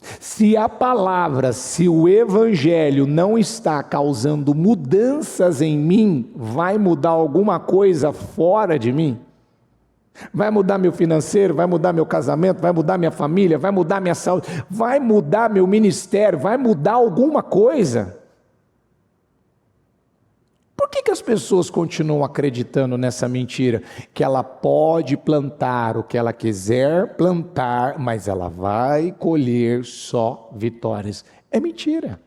Se a palavra, se o evangelho não está causando mudanças em mim, vai mudar alguma coisa fora de mim? Vai mudar meu financeiro, vai mudar meu casamento, vai mudar minha família, vai mudar minha saúde, vai mudar meu ministério, vai mudar alguma coisa? Por que as pessoas continuam acreditando nessa mentira? Que ela pode plantar o que ela quiser plantar, mas ela vai colher só vitórias. É mentira.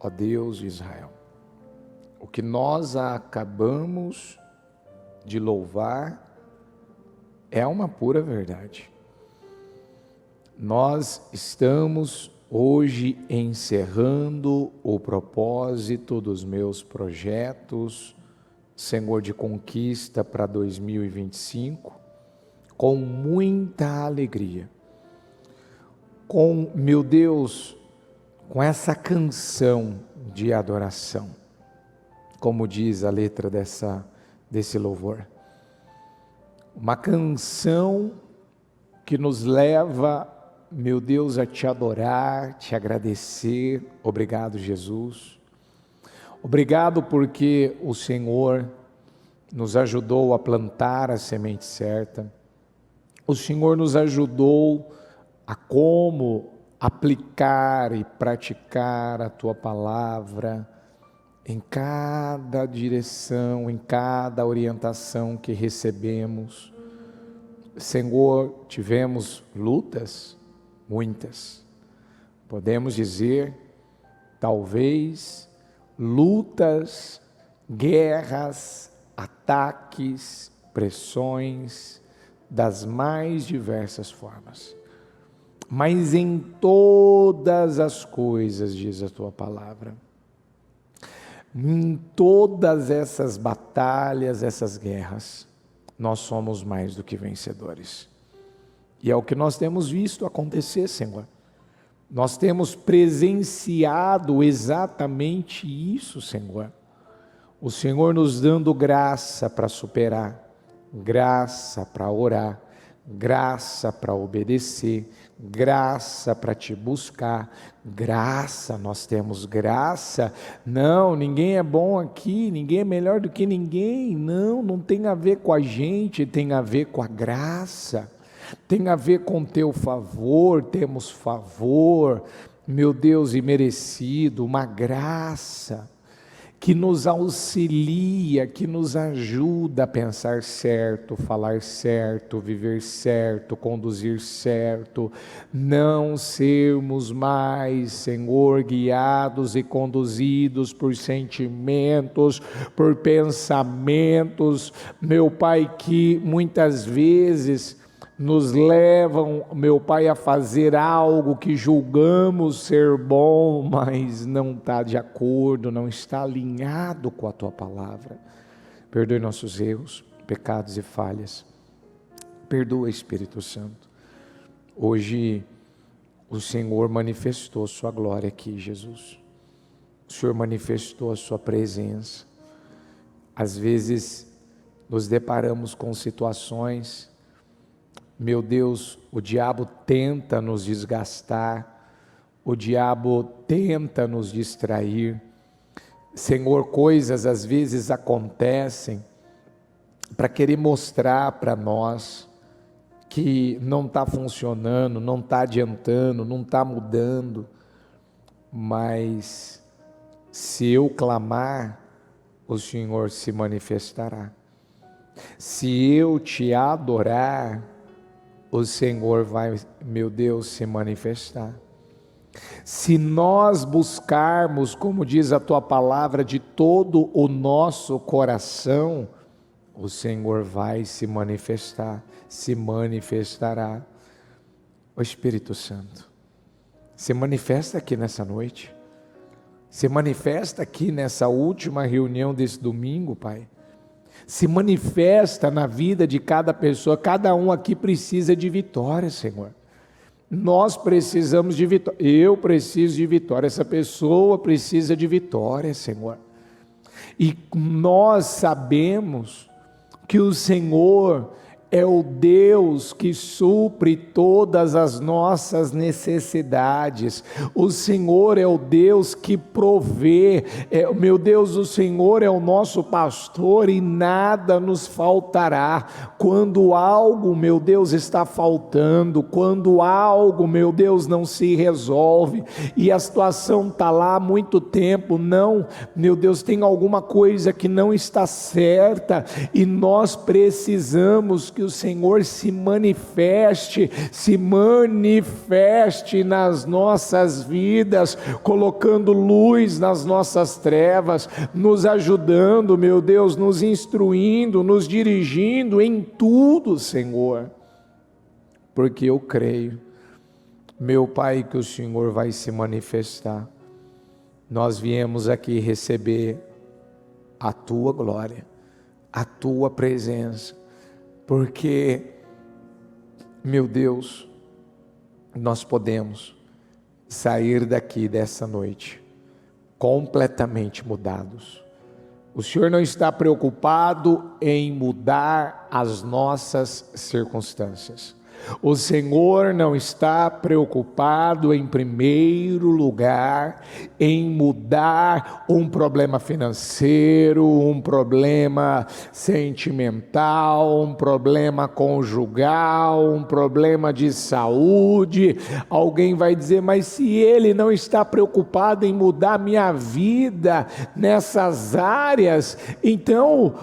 Ó Deus de Israel, o que nós acabamos de louvar é uma pura verdade. Nós estamos hoje encerrando o propósito dos meus projetos, Senhor, de conquista para 2025, com muita alegria. Meu Deus, com essa canção de adoração. Como diz a letra desse louvor, uma canção que nos leva, meu Deus, a te adorar, te agradecer. Obrigado, Jesus. Obrigado porque o Senhor nos ajudou a plantar a semente certa. O Senhor nos ajudou a como aplicar e praticar a Tua palavra, em cada direção, em cada orientação que recebemos. Senhor, tivemos lutas, muitas. Podemos dizer, talvez, lutas, guerras, ataques, pressões, das mais diversas formas. Mas em todas as coisas, diz a Tua palavra, em todas essas batalhas, essas guerras, nós somos mais do que vencedores. E é o que nós temos visto acontecer, Senhor. Nós temos presenciado exatamente isso, Senhor. O Senhor nos dando graça para superar, graça para orar, graça para obedecer, graça para te buscar, graça, nós temos graça. Não, ninguém é bom aqui, ninguém é melhor do que ninguém. Não tem a ver com a gente, tem a ver com a graça, tem a ver com teu favor. Temos favor, meu Deus, imerecido, uma graça que nos auxilia, que nos ajuda a pensar certo, falar certo, viver certo, conduzir certo, não sermos mais, Senhor, guiados e conduzidos por sentimentos, por pensamentos, meu Pai, que muitas vezes nos levam, meu Pai, a fazer algo que julgamos ser bom, mas não está de acordo, não está alinhado com a Tua palavra. Perdoe nossos erros, pecados e falhas. Perdoa, Espírito Santo. Hoje o Senhor manifestou Sua glória aqui, Jesus. O Senhor manifestou a Sua presença. Às vezes nos deparamos com situações, meu Deus, o diabo tenta nos desgastar, o diabo tenta nos distrair. Senhor, coisas às vezes acontecem para querer mostrar para nós que não está funcionando, não está adiantando, não está mudando. Mas se eu clamar, o Senhor se manifestará. Se eu te adorar, o Senhor vai, meu Deus, se manifestar. Se nós buscarmos, como diz a Tua palavra, de todo o nosso coração, o Senhor vai se manifestar, se manifestará. O Espírito Santo se manifesta aqui nessa noite, se manifesta aqui nessa última reunião desse domingo, Pai. Se manifesta na vida de cada pessoa. Cada um aqui precisa de vitória, Senhor. Nós precisamos de vitória. Eu preciso de vitória. Essa pessoa precisa de vitória, Senhor. E nós sabemos que o Senhor é o Deus que supre todas as nossas necessidades. O Senhor é o Deus que provê. Meu Deus, o Senhor é o nosso pastor e nada nos faltará. Quando algo, meu Deus, está faltando, quando algo, meu Deus, não se resolve e a situação está lá há muito tempo, não, meu Deus, tem alguma coisa que não está certa e nós precisamos que o Senhor se manifeste nas nossas vidas, colocando luz nas nossas trevas, nos ajudando, meu Deus, nos instruindo, nos dirigindo em tudo, Senhor, porque eu creio, meu Pai, que o Senhor vai se manifestar. Nós viemos aqui receber a Tua glória, a Tua presença, porque, meu Deus, nós podemos sair daqui dessa noite completamente mudados. O Senhor não está preocupado em mudar as nossas circunstâncias. O Senhor não está preocupado, em primeiro lugar, em mudar um problema financeiro, um problema sentimental, um problema conjugal, um problema de saúde. Alguém vai dizer, mas se Ele não está preocupado em mudar minha vida nessas áreas, então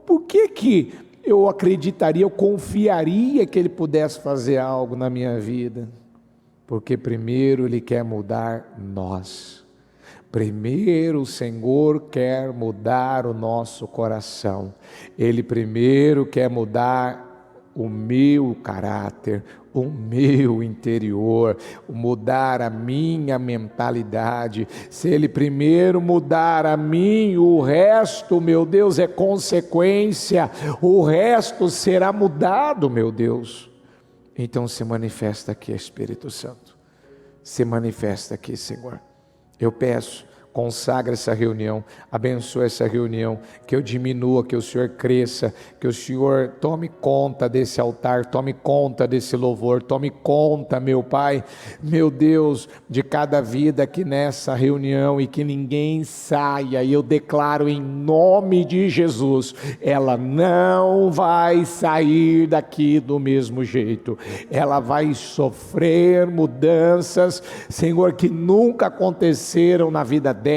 por que eu acreditaria, eu confiaria que Ele pudesse fazer algo na minha vida? Porque primeiro Ele quer mudar nós. Primeiro o Senhor quer mudar o nosso coração. Ele primeiro quer mudar o meu caráter, o meu interior, mudar a minha mentalidade. Se Ele primeiro mudar a mim, o resto, meu Deus, é consequência, o resto será mudado, meu Deus. Então se manifesta aqui, Espírito Santo, se manifesta aqui, Senhor. Eu peço, consagra essa reunião, abençoa essa reunião, que eu diminua, que o Senhor cresça, que o Senhor tome conta desse altar, tome conta desse louvor, tome conta, meu Pai, meu Deus, de cada vida aqui nessa reunião, e que ninguém saia, e eu declaro em nome de Jesus, ela não vai sair daqui do mesmo jeito, ela vai sofrer mudanças, Senhor, que nunca aconteceram na vida dela,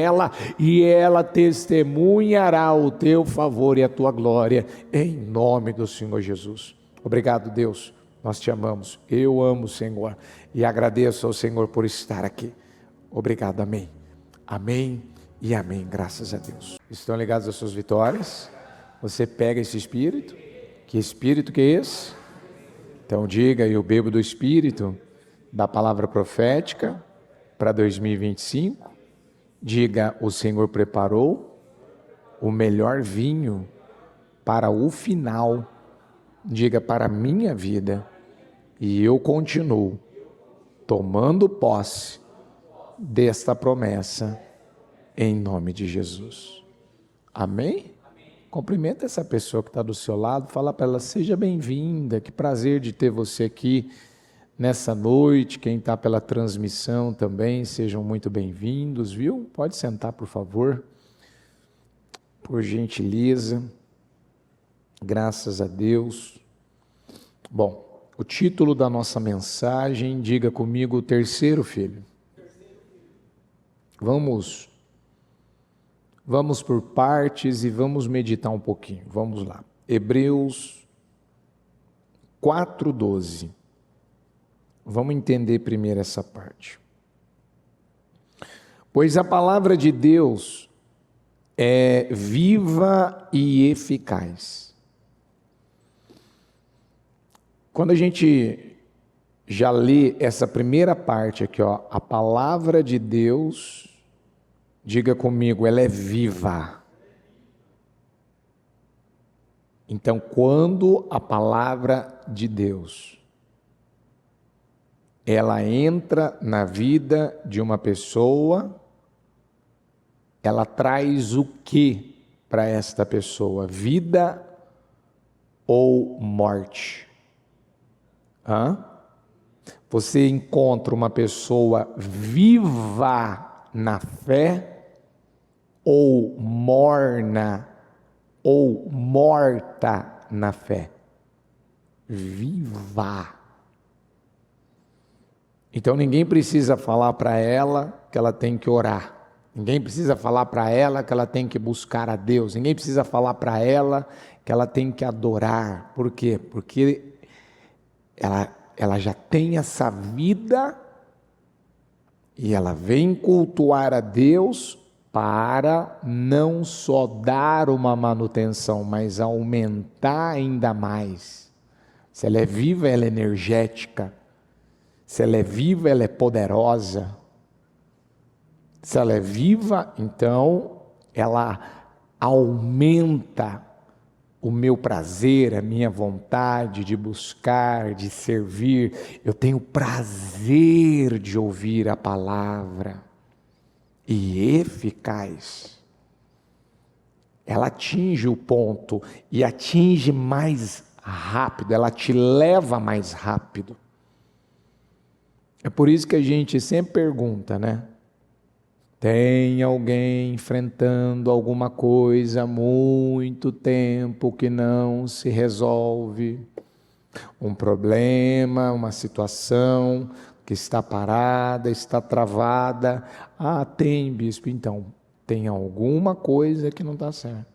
e ela testemunhará o teu favor e a tua glória, em nome do Senhor Jesus. Obrigado, Deus, nós te amamos, eu amo o Senhor, e agradeço ao Senhor por estar aqui. Obrigado, amém, amém e amém, graças a Deus. Estão ligados às suas vitórias? Você pega esse Espírito? Que Espírito que é esse? Então diga, eu bebo do Espírito, da palavra profética, para 2025, diga, o Senhor preparou o melhor vinho para o final, diga, para a minha vida, e eu continuo tomando posse desta promessa, em nome de Jesus. Amém? Cumprimenta essa pessoa que está do seu lado, fala para ela, seja bem-vinda, que prazer de ter você aqui nessa noite. Quem está pela transmissão também, sejam muito bem-vindos, viu? Pode sentar, por favor, por gentileza, graças a Deus. Bom, o título da nossa mensagem, diga comigo, o terceiro filho. Vamos por partes e vamos meditar um pouquinho, vamos lá. Hebreus 4:12. Vamos entender primeiro essa parte. Pois a palavra de Deus é viva e eficaz. Quando a gente já lê essa primeira parte aqui, ó, a palavra de Deus, diga comigo, ela é viva. Então, quando a palavra de Deus ela entra na vida de uma pessoa, ela traz o que para esta pessoa? Vida ou morte? Você encontra uma pessoa viva na fé ou morna ou morta na fé? Viva. Então ninguém precisa falar para ela que ela tem que orar. Ninguém precisa falar para ela que ela tem que buscar a Deus. Ninguém precisa falar para ela que ela tem que adorar. Por quê? Porque ela já tem essa vida e ela vem cultuar a Deus para não só dar uma manutenção, mas aumentar ainda mais. Se ela é viva, ela é energética. Se ela é viva, ela é poderosa. Se ela é viva, então ela aumenta o meu prazer, a minha vontade de buscar, de servir. Eu tenho prazer de ouvir a palavra. E eficaz. Ela atinge o ponto e atinge mais rápido, ela te leva mais rápido. É por isso que a gente sempre pergunta, né? Tem alguém enfrentando alguma coisa há muito tempo que não se resolve? Um problema, uma situação que está parada, está travada. Ah, tem, bispo, então, tem alguma coisa que não está certo.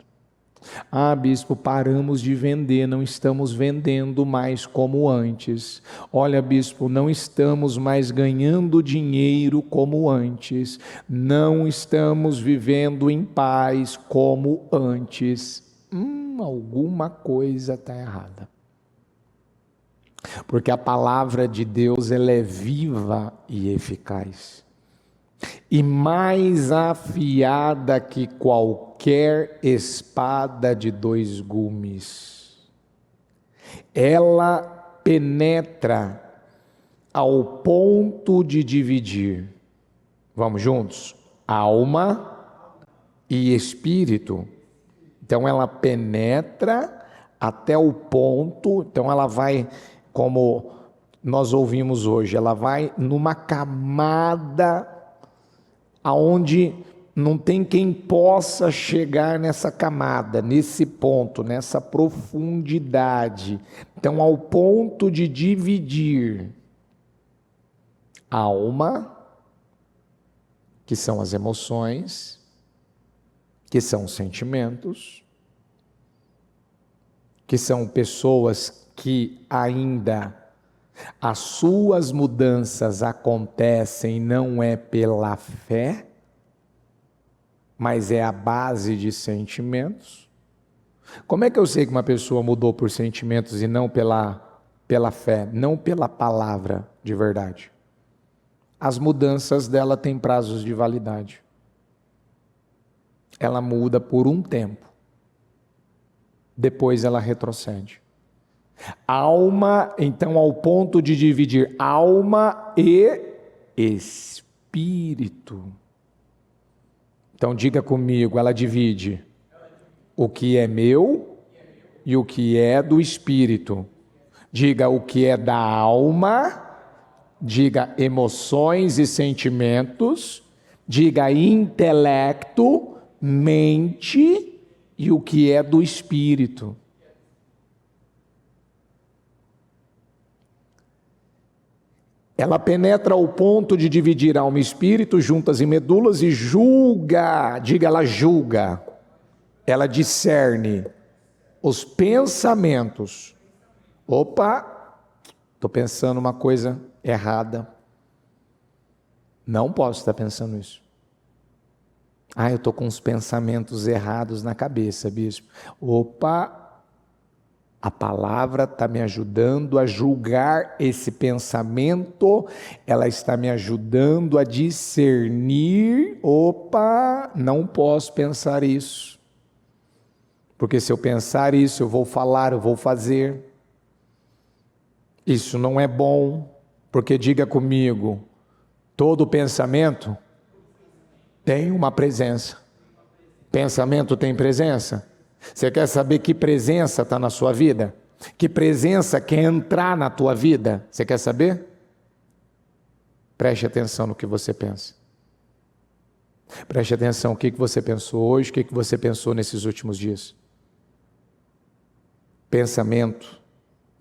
Ah, bispo, paramos de vender, não estamos vendendo mais como antes. Olha, bispo, não estamos mais ganhando dinheiro como antes. Não estamos vivendo em paz como antes. Alguma coisa está errada. Porque a palavra de Deus, ela é viva e eficaz. E mais afiada que qualquer espada de 2 gumes. Ela penetra ao ponto de dividir. Vamos juntos? Alma e espírito. Então ela penetra até o ponto, então ela vai, como nós ouvimos hoje, ela vai numa camada aonde não tem quem possa chegar nessa camada, nesse ponto, nessa profundidade. Então, ao ponto de dividir a alma, que são as emoções, que são os sentimentos, que são pessoas que ainda as suas mudanças acontecem não é pela fé, mas é a base de sentimentos. Como é que eu sei que uma pessoa mudou por sentimentos e não pela fé, não pela palavra de verdade? As mudanças dela têm prazos de validade. Ela muda por um tempo, depois ela retrocede. Alma, então, ao ponto de dividir alma e espírito. Então diga comigo, ela divide o que é meu e o que é do espírito. Diga o que é da alma, diga emoções e sentimentos, diga intelecto, mente e o que é do espírito. Ela penetra ao ponto de dividir alma e espírito, juntas e medulas, e julga, diga, ela julga, ela discerne os pensamentos. Opa, estou pensando uma coisa errada. Não posso estar pensando isso. Ah, eu estou com uns pensamentos errados na cabeça, bispo. Opa, a palavra está me ajudando a julgar esse pensamento, ela está me ajudando a discernir. Opa, não posso pensar isso. Porque se eu pensar isso, eu vou falar, eu vou fazer. Isso não é bom, Porque diga comigo, todo pensamento tem uma presença. Pensamento tem presença? Você quer saber que presença está na sua vida? Que presença quer entrar na tua vida? Você quer saber? Preste atenção no que você pensa. Preste atenção no que você pensou hoje, o que você pensou nesses últimos dias. Pensamento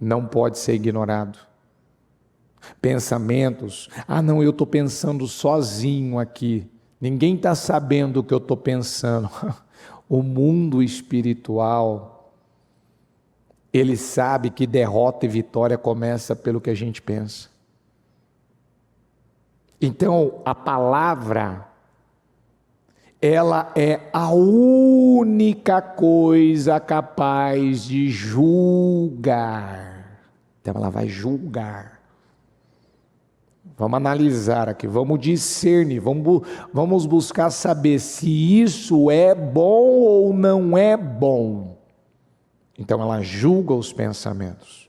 não pode ser ignorado. Pensamentos, não, eu estou pensando sozinho aqui. Ninguém está sabendo o que eu estou pensando. O mundo espiritual, ele sabe que derrota e vitória começa pelo que a gente pensa. Então, a palavra, ela é a única coisa capaz de julgar. Então, ela vai julgar. Vamos analisar aqui, vamos discernir, vamos buscar saber se isso é bom ou não é bom. Então ela julga os pensamentos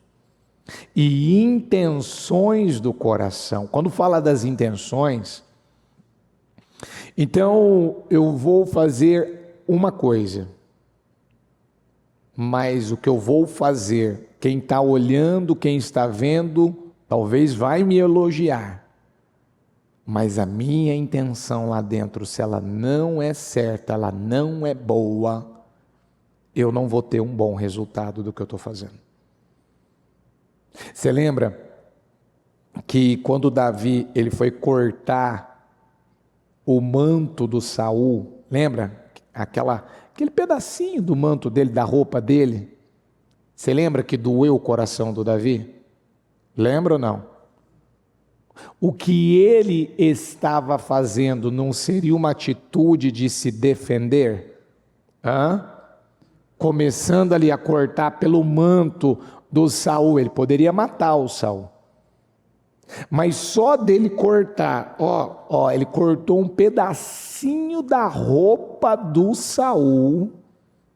e intenções do coração. Quando fala das intenções, então eu vou fazer uma coisa, mas o que eu vou fazer, quem está olhando, quem está vendo, talvez vai me elogiar, mas a minha intenção lá dentro, se ela não é certa, ela não é boa, eu não vou ter um bom resultado do que eu estou fazendo. Você lembra que quando Davi ele foi cortar o manto do Saul, lembra? Aquele pedacinho do manto dele, da roupa dele, você lembra que doeu o coração do Davi? Lembra ou não? O que ele estava fazendo não seria uma atitude de se defender? Começando ali a cortar pelo manto do Saul, ele poderia matar o Saul. Mas só dele cortar, ele cortou um pedacinho da roupa do Saul,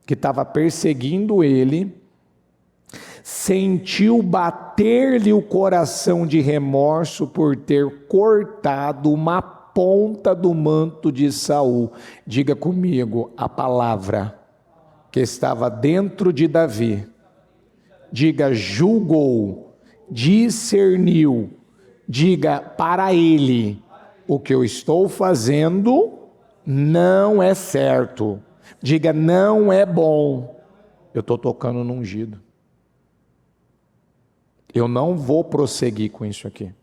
que estava perseguindo ele, sentiu bater-lhe o coração de remorso por ter cortado uma ponta do manto de Saul. Diga comigo, a palavra que estava dentro de Davi, diga julgou, discerniu, diga para ele, o que eu estou fazendo não é certo, diga não é bom, eu estou tocando no ungido. Eu não vou prosseguir com isso aqui.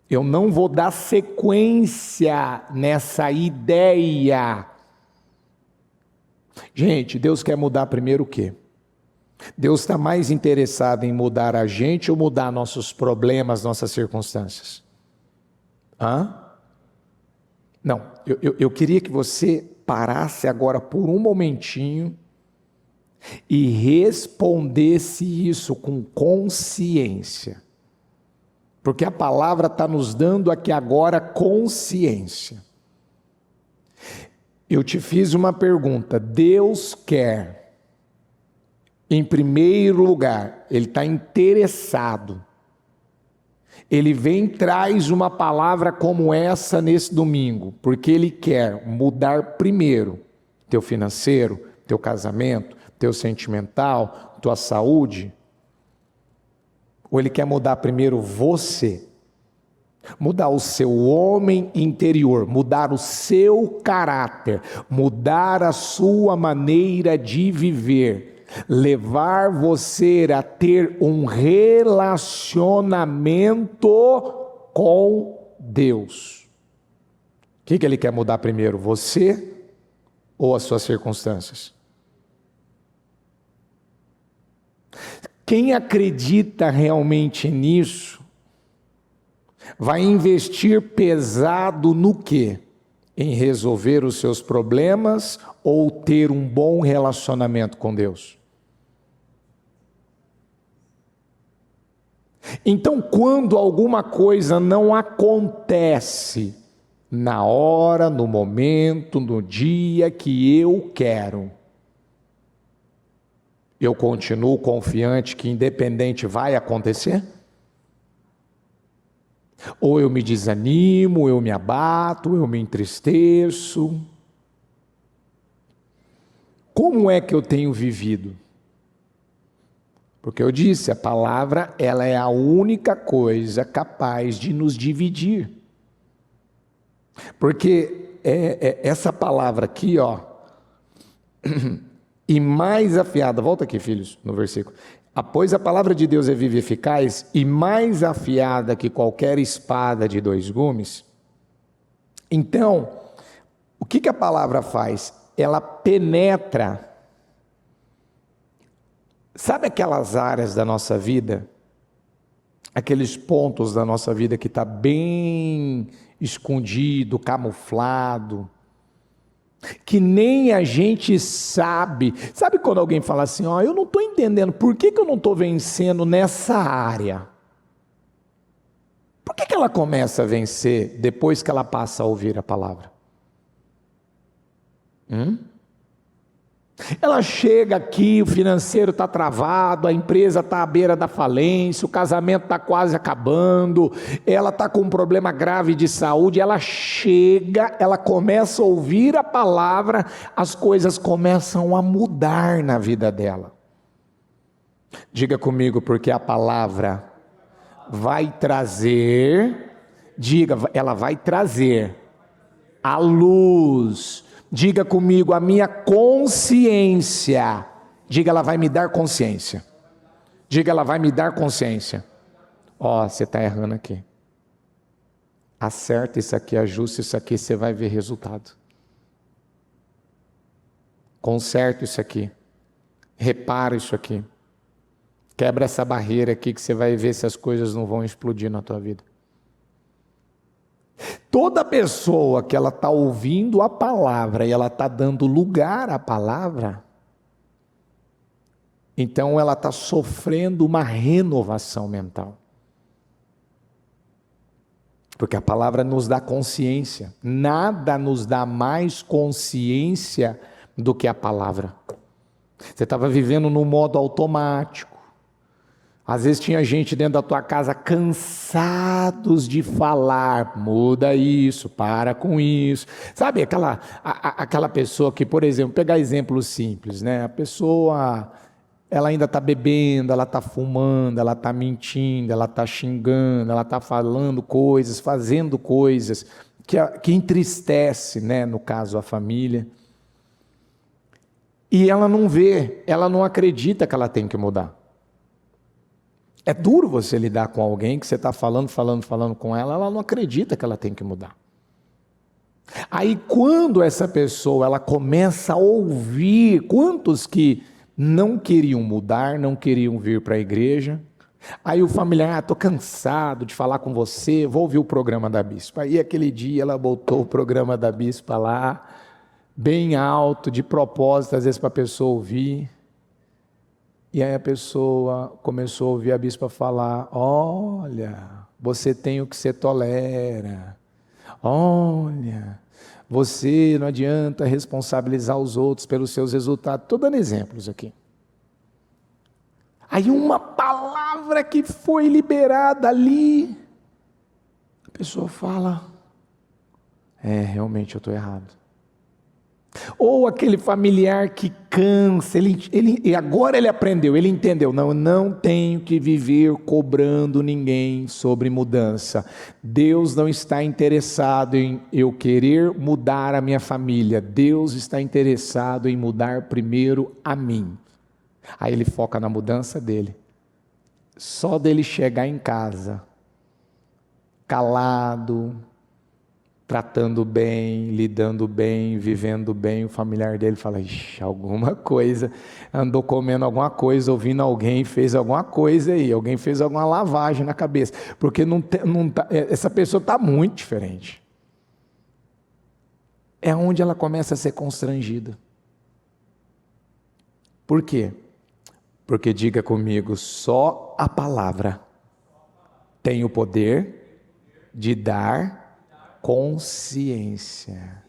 Eu não vou dar sequência nessa ideia. Gente, Deus quer mudar primeiro o quê? Deus está mais interessado em mudar a gente ou mudar nossos problemas, nossas circunstâncias? Não, eu queria que você parasse agora por um momentinho e respondesse isso com consciência, porque a palavra está nos dando aqui agora consciência. Eu te fiz uma pergunta, Deus quer, em primeiro lugar, Ele está interessado, Ele vem e traz uma palavra como essa nesse domingo, porque Ele quer mudar primeiro teu financeiro, teu casamento, teu sentimental, tua saúde, ou Ele quer mudar primeiro você, mudar o seu homem interior, mudar o seu caráter, mudar a sua maneira de viver, levar você a ter um relacionamento com Deus. O que Ele quer mudar primeiro, você ou as suas circunstâncias? Quem acredita realmente nisso, vai investir pesado no quê? Em resolver os seus problemas ou ter um bom relacionamento com Deus? Então, quando alguma coisa não acontece na hora, no momento, no dia que eu quero, eu continuo confiante que independente vai acontecer? Ou eu me desanimo, eu me abato, eu me entristeço. Como é que eu tenho vivido? Porque eu disse, a palavra, ela é a única coisa capaz de nos dividir. Porque essa palavra aqui, ó, e mais afiada, volta aqui, filhos, no versículo. Pois a palavra de Deus é viva e eficaz, e mais afiada que qualquer espada de 2 gumes. Então, o que a palavra faz? Ela penetra. Sabe aquelas áreas da nossa vida? Aqueles pontos da nossa vida que está bem escondido, camuflado, que nem a gente sabe. Sabe quando alguém fala assim, ó, eu não estou entendendo, por que eu não estou vencendo nessa área? Por que ela começa a vencer depois que ela passa a ouvir a palavra? Ela chega aqui, o financeiro está travado, a empresa está à beira da falência, o casamento está quase acabando, ela está com um problema grave de saúde, ela chega, ela começa a ouvir a palavra, as coisas começam a mudar na vida dela. Diga comigo, porque a palavra vai trazer, ela vai trazer a luz. Diga comigo, a minha consciência. Diga, ela vai me dar consciência. Diga, ela vai me dar consciência. Ó, você está errando aqui. Acerta isso aqui, ajusta isso aqui, você vai ver resultado. Conserta isso aqui. Repara isso aqui. Quebra essa barreira aqui que você vai ver se as coisas não vão explodir na tua vida. Toda pessoa que ela está ouvindo a palavra e ela está dando lugar à palavra, então ela está sofrendo uma renovação mental. Porque a palavra nos dá consciência. Nada nos dá mais consciência do que a palavra. Você estava vivendo no modo automático. Às vezes tinha gente dentro da tua casa cansados de falar, muda isso, para com isso. Sabe aquela pessoa que, por exemplo, pegar exemplos simples, né? A pessoa, ela ainda está bebendo, ela está fumando, ela está mentindo, ela está xingando, ela está falando coisas, fazendo coisas que entristece, né? No caso, a família. E ela não vê, ela não acredita que ela tem que mudar. É duro você lidar com alguém que você está falando com ela não acredita que ela tem que mudar. Aí quando essa pessoa ela começa a ouvir, quantos que não queriam mudar, não queriam vir para a igreja, aí o familiar, estou cansado de falar com você, vou ouvir o programa da bispa. Aí aquele dia ela botou o programa da bispa lá, bem alto, de propósito, às vezes para a pessoa ouvir. E aí a pessoa começou a ouvir a bispa falar, olha, você tem o que você tolera, olha, você não adianta responsabilizar os outros pelos seus resultados. Estou dando exemplos aqui. Aí uma palavra que foi liberada ali, a pessoa fala, realmente eu estou errado. Ou aquele familiar que cansa, e agora ele aprendeu, ele entendeu, não tenho que viver cobrando ninguém sobre mudança. Deus não está interessado em eu querer mudar a minha família, Deus está interessado em mudar primeiro a mim. Aí ele foca na mudança dele. Só dele chegar em casa, calado, tratando bem, lidando bem, vivendo bem, o familiar dele fala, ixi, alguma coisa, andou comendo alguma coisa, ouvindo alguém, fez alguma coisa aí, alguém fez alguma lavagem na cabeça, porque essa pessoa está muito diferente. É onde ela começa a ser constrangida. Por quê? Porque diga comigo, só a palavra tem o poder de dar consciência.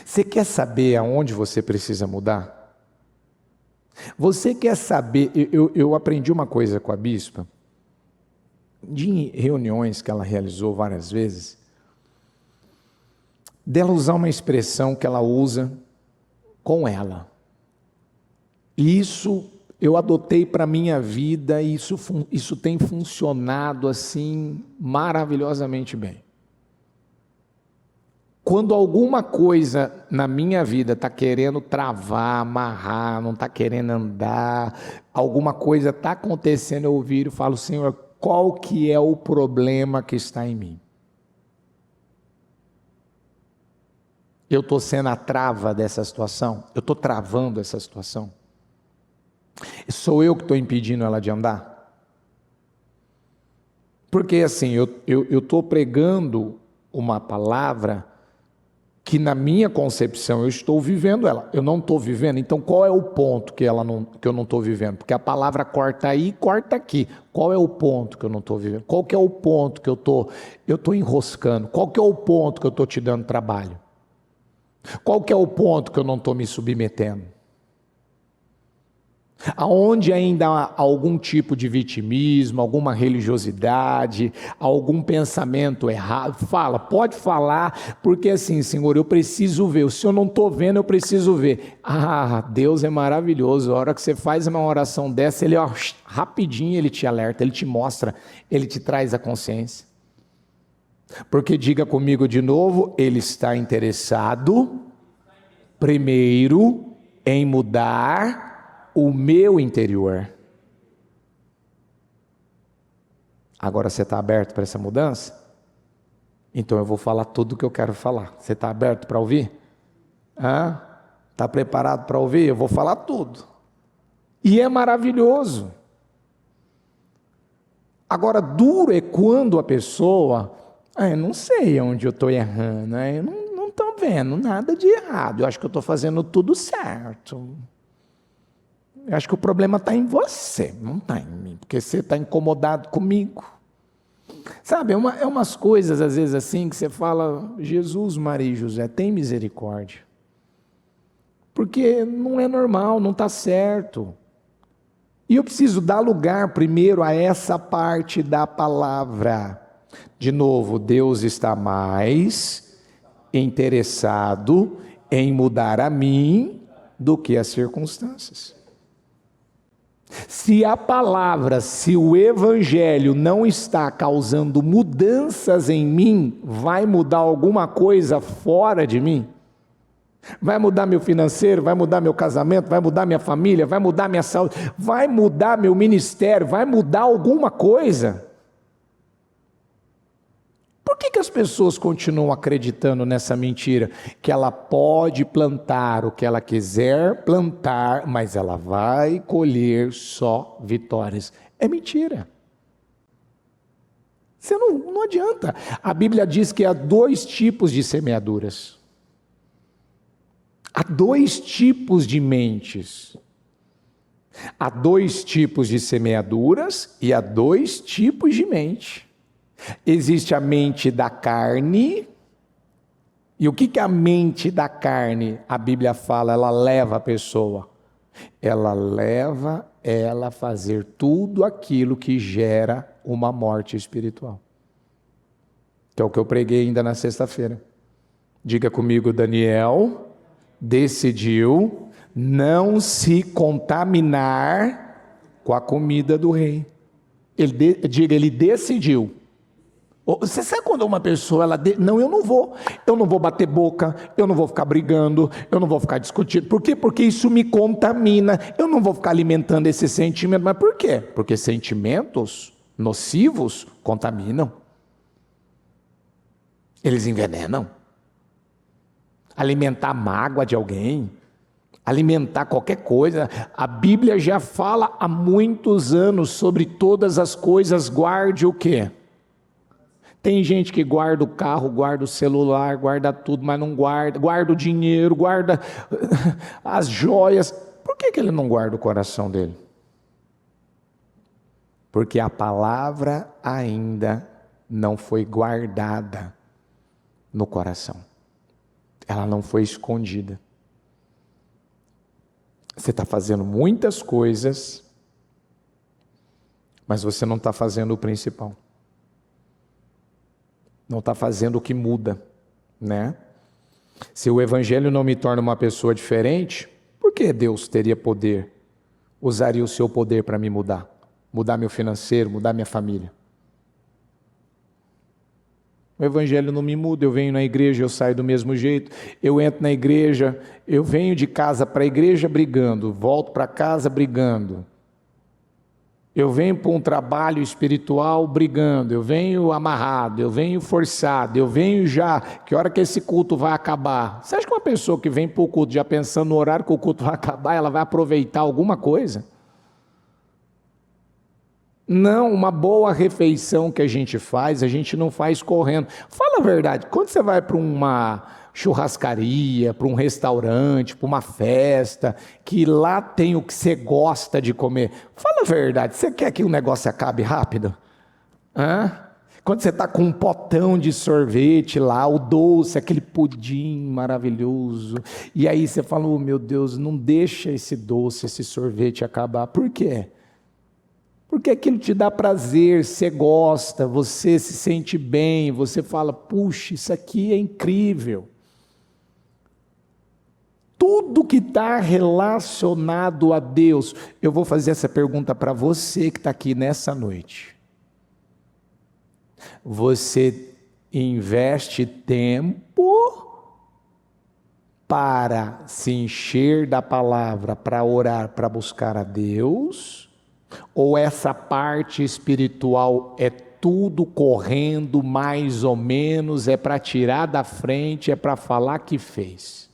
Você quer saber aonde você precisa mudar? Você quer saber, eu aprendi uma coisa com a bispa, de reuniões que ela realizou várias vezes, dela usar uma expressão que ela usa com ela. E isso eu adotei para a minha vida e isso tem funcionado assim maravilhosamente bem. Quando alguma coisa na minha vida está querendo travar, amarrar, não está querendo andar, alguma coisa está acontecendo, eu viro e falo: Senhor, qual que é o problema que está em mim? Eu estou sendo a trava dessa situação? Eu estou travando essa situação? Sou eu que estou impedindo ela de andar? Porque assim, eu estou pregando uma palavra que na minha concepção eu estou vivendo ela, eu não estou vivendo. Então qual é o ponto que eu não estou vivendo? Porque a palavra corta aí, corta aqui. Qual é o ponto que eu não estou vivendo? Qual que é o ponto que eu estou enroscando? Qual que é o ponto que eu estou te dando trabalho? Qual que é o ponto que eu não estou me submetendo? Aonde ainda há algum tipo de vitimismo, alguma religiosidade, algum pensamento errado, pode falar, porque assim, Senhor, eu preciso ver, se eu não estou vendo, eu preciso ver. Ah, Deus é maravilhoso, a hora que você faz uma oração dessa, Ele rapidinho Ele te alerta, Ele te mostra, Ele te traz a consciência. Porque diga comigo de novo, Ele está interessado, primeiro, em mudar o meu interior. Agora você está aberto para essa mudança? Então eu vou falar tudo o que eu quero falar. Você está aberto para ouvir? Está preparado para ouvir? Eu vou falar tudo. E é maravilhoso. Agora, duro é quando a pessoa, eu não sei onde eu estou errando, eu não estou vendo nada de errado, eu acho que eu estou fazendo tudo certo. Eu acho que o problema está em você, não está em mim, porque você está incomodado comigo. Sabe, é umas coisas às vezes assim que você fala: Jesus, Maria e José, tem misericórdia. Porque não é normal, não está certo. E eu preciso dar lugar primeiro a essa parte da palavra. De novo, Deus está mais interessado em mudar a mim do que as circunstâncias. Se a palavra, se o evangelho não está causando mudanças em mim, vai mudar alguma coisa fora de mim? Vai mudar meu financeiro, vai mudar meu casamento, vai mudar minha família, vai mudar minha saúde, vai mudar meu ministério, vai mudar alguma coisa? Por que as pessoas continuam acreditando nessa mentira? Que ela pode plantar o que ela quiser plantar, mas ela vai colher só vitórias. É mentira. Você não adianta. A Bíblia diz que há 2 tipos de semeaduras. Há 2 tipos de mentes. Há 2 tipos de semeaduras e há 2 tipos de mente. Existe a mente da carne. E o que é a mente da carne? A Bíblia fala, ela leva a pessoa. Ela leva ela a fazer tudo aquilo que gera uma morte espiritual. Que é o que eu preguei ainda na sexta-feira. Diga comigo: Daniel decidiu não se contaminar com a comida do rei. Ele decidiu. Você sabe quando uma pessoa, não, eu não vou bater boca, eu não vou ficar brigando, eu não vou ficar discutindo. Por quê? Porque isso me contamina, eu não vou ficar alimentando esse sentimento. Mas por quê? Porque sentimentos nocivos contaminam. Eles envenenam. Alimentar mágoa de alguém, alimentar qualquer coisa. A Bíblia já fala há muitos anos sobre todas as coisas, guarde o quê? Tem gente que guarda o carro, guarda o celular, guarda tudo, mas não guarda o dinheiro, guarda as joias. Por que ele não guarda o coração dele? Porque a palavra ainda não foi guardada no coração. Ela não foi escondida. Você está fazendo muitas coisas, mas você não está fazendo o principal. não está fazendo o que muda, né? Se o Evangelho não me torna uma pessoa diferente, por que Deus teria poder, usaria o seu poder para me mudar? Mudar meu financeiro, mudar minha família. O Evangelho não me muda, eu venho na igreja, eu saio do mesmo jeito, eu entro na igreja, eu venho de casa para a igreja brigando, volto para casa brigando. Eu venho para um trabalho espiritual brigando, eu venho amarrado, eu venho forçado, eu venho já, que hora que esse culto vai acabar? Você acha que uma pessoa que vem para o culto já pensando no horário que o culto vai acabar, ela vai aproveitar alguma coisa? Não, uma boa refeição que a gente não faz correndo. Fala a verdade, quando você vai para uma churrascaria, para um restaurante, para uma festa, que lá tem o que você gosta de comer, fala a verdade, você quer que o negócio acabe rápido? Hã? Quando você está com um potão de sorvete lá, o doce, aquele pudim maravilhoso, e aí você fala, oh meu Deus, não deixa esse doce, esse sorvete acabar. Por quê? Porque aquilo te dá prazer, você gosta, você se sente bem, você fala, puxa, isso aqui é incrível. Tudo que está relacionado a Deus, eu vou fazer essa pergunta para você que está aqui nessa noite. Você investe tempo para se encher da palavra, para orar, para buscar a Deus? Ou essa parte espiritual é tudo correndo mais ou menos, é para tirar da frente, é para falar que fez?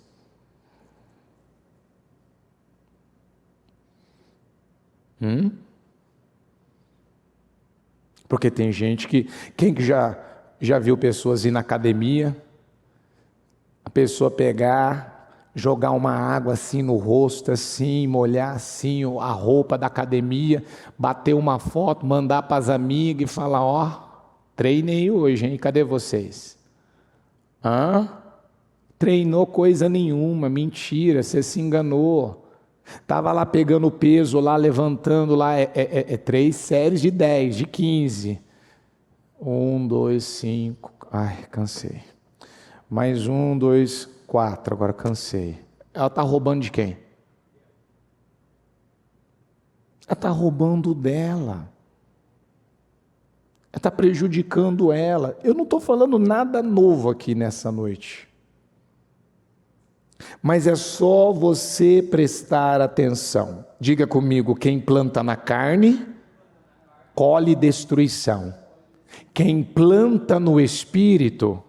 Porque tem gente quem que já viu pessoas ir na academia, a pessoa pegar, jogar uma água assim no rosto, assim, molhar assim a roupa da academia, bater uma foto, mandar para as amigas e falar, ó, treinei hoje, hein? Cadê vocês? Treinou coisa nenhuma, mentira, você se enganou. Estava lá pegando peso, lá levantando, lá 3 séries de 10, de 15. 1, 2, 5, ai, cansei. Mais 1, 2, 4, agora cansei. Ela está roubando de quem? Ela está roubando dela. Ela está prejudicando ela. Eu não estou falando nada novo aqui nessa noite. Mas é só você prestar atenção. Diga comigo, quem planta na carne, colhe destruição. Quem planta no Espírito,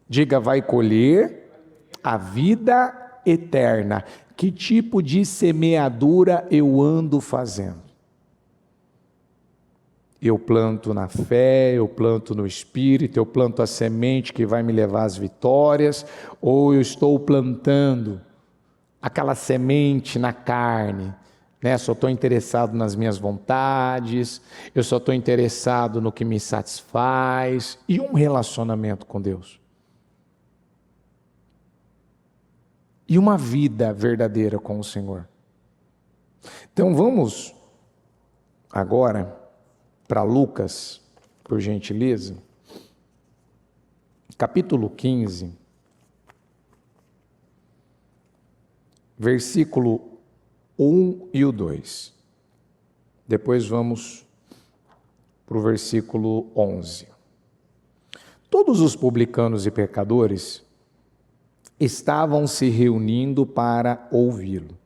diga, vai colher a vida eterna. Que tipo de semeadura eu ando fazendo? Eu planto na fé, eu planto no Espírito, eu planto a semente que vai me levar às vitórias, ou eu estou plantando aquela semente na carne, né? Só estou interessado nas minhas vontades, eu só estou interessado no que me satisfaz, e um relacionamento com Deus. E uma vida verdadeira com o Senhor. Então vamos agora para Lucas, por gentileza, capítulo 15, versículo 1 e o 2. Depois vamos para o versículo 11. Todos os publicanos e pecadores estavam se reunindo para ouvi-lo.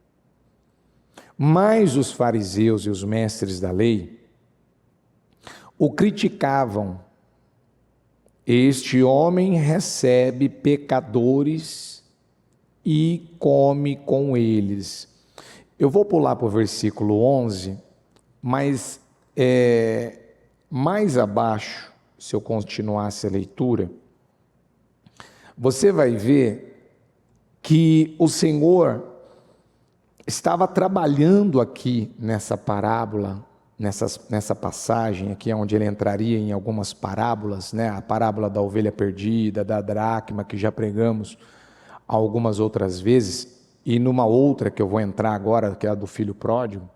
Mas os fariseus e os mestres da lei o criticavam. Este homem recebe pecadores e come com eles. Eu vou pular para o versículo 11, mas mais abaixo, se eu continuasse a leitura, você vai ver que o Senhor estava trabalhando aqui nessa parábola, nessa passagem aqui, onde ele entraria em algumas parábolas, né? A parábola da ovelha perdida, da dracma, que já pregamos algumas outras vezes, e numa outra que eu vou entrar agora, que é a do filho pródigo.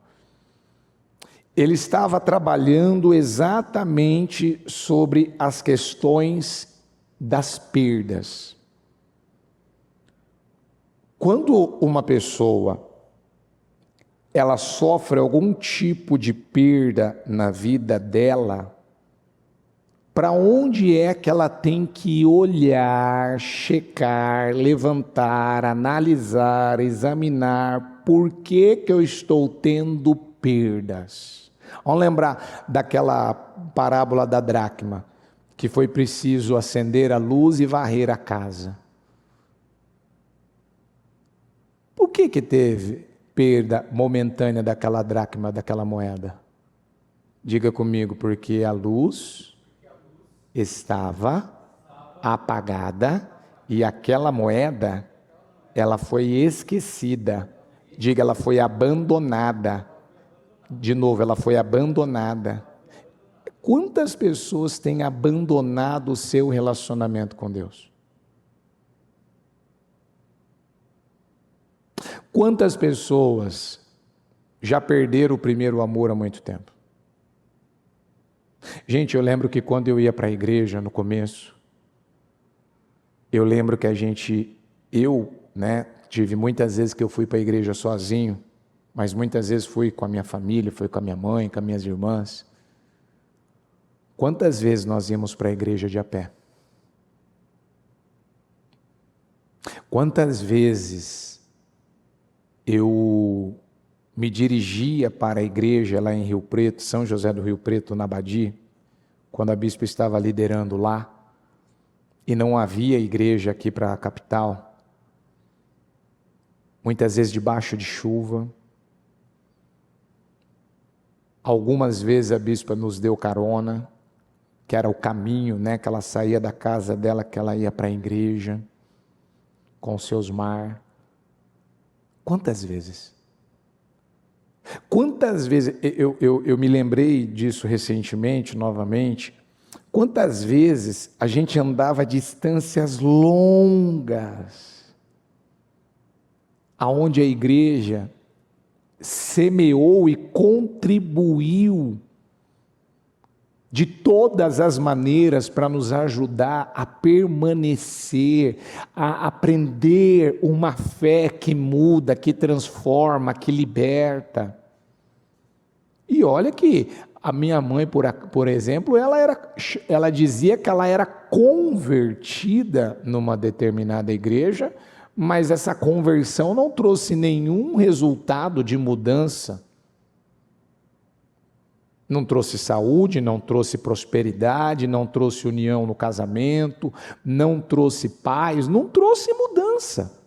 Ele estava trabalhando exatamente sobre as questões das perdas. Quando uma pessoa ela sofre algum tipo de perda na vida dela, para onde é que ela tem que olhar, checar, levantar, analisar, examinar por que eu estou tendo perdas? Vamos lembrar daquela parábola da dracma, que foi preciso acender a luz e varrer a casa. Por que teve perda momentânea daquela dracma, daquela moeda? Diga comigo, porque a luz estava apagada e aquela moeda, ela foi esquecida. Diga, ela foi abandonada. De novo, ela foi abandonada. Quantas pessoas têm abandonado o seu relacionamento com Deus? Quantas pessoas já perderam o primeiro amor há muito tempo? Gente, eu lembro que quando eu ia para a igreja no começo, eu lembro que tive muitas vezes que eu fui para a igreja sozinho, mas muitas vezes fui com a minha família, fui com a minha mãe, com as minhas irmãs. Quantas vezes nós íamos para a igreja de a pé? Quantas vezes eu me dirigia para a igreja lá em Rio Preto, São José do Rio Preto, na Abadi, quando a bispa estava liderando lá, e não havia igreja aqui para a capital, muitas vezes debaixo de chuva. Algumas vezes a bispa nos deu carona, que era o caminho, que ela saía da casa dela, que ela ia para a igreja, com seus mar. Quantas vezes? Quantas vezes, eu me lembrei disso recentemente, novamente, quantas vezes a gente andava distâncias longas, aonde a igreja semeou e contribuiu de todas as maneiras para nos ajudar a permanecer, a aprender uma fé que muda, que transforma, que liberta. E olha que a minha mãe, por exemplo, ela dizia que ela era convertida numa determinada igreja, mas essa conversão não trouxe nenhum resultado de mudança. Não trouxe saúde, não trouxe prosperidade, não trouxe união no casamento, não trouxe paz, não trouxe mudança.